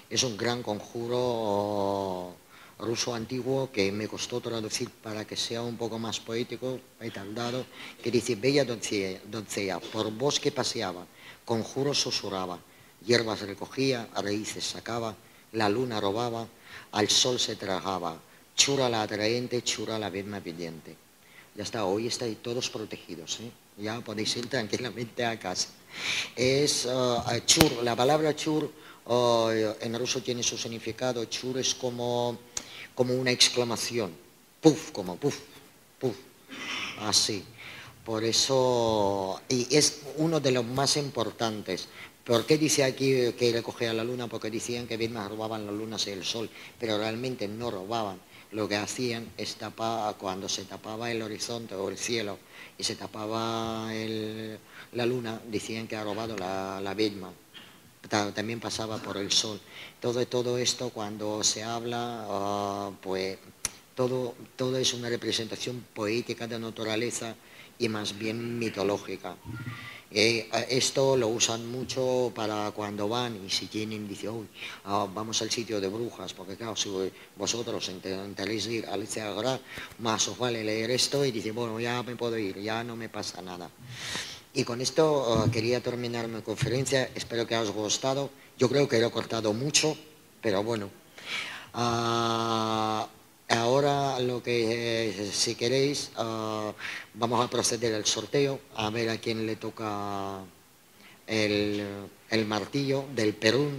Es un gran conjuro ruso antiguo que me costó traducir para que sea un poco más poético, he tardado, que dice: bella doncella, por bosque paseaba, conjuros susurraba, hierbas recogía, raíces sacaba, la luna robaba, al sol se tragaba, chura la atraente, chura la vedma pidiente. Ya está, hoy estáis todos protegidos, ¿eh? Ya podéis ir tranquilamente a casa. Es chur, la palabra chur en ruso tiene su significado. Chur es como una exclamación, puf, como puf, puf, así. Por eso, y es uno de los más importantes. ¿Por qué dice aquí que recogía la luna? Porque decían que Vedmas robaban las lunas y el sol, pero realmente no robaban. Lo que hacían es tapar, cuando se tapaba el horizonte o el cielo y se tapaba la luna, decían que ha robado la Vedma. También pasaba por el sol. Todo esto, cuando se habla, pues todo es una representación poética de naturaleza y más bien mitológica. Esto lo usan mucho para cuando van y si tienen, dicen: uy, vamos al sitio de brujas, porque claro, si vosotros intentáis ir al Ceagrá, más os vale leer esto y dicen: bueno, ya me puedo ir, ya no me pasa nada. Y con esto quería terminar mi conferencia. Espero que os haya gustado. Yo creo que lo he cortado mucho, pero bueno. Ahora lo que, si queréis, vamos a proceder al sorteo, a ver a quién le toca el martillo del Perú.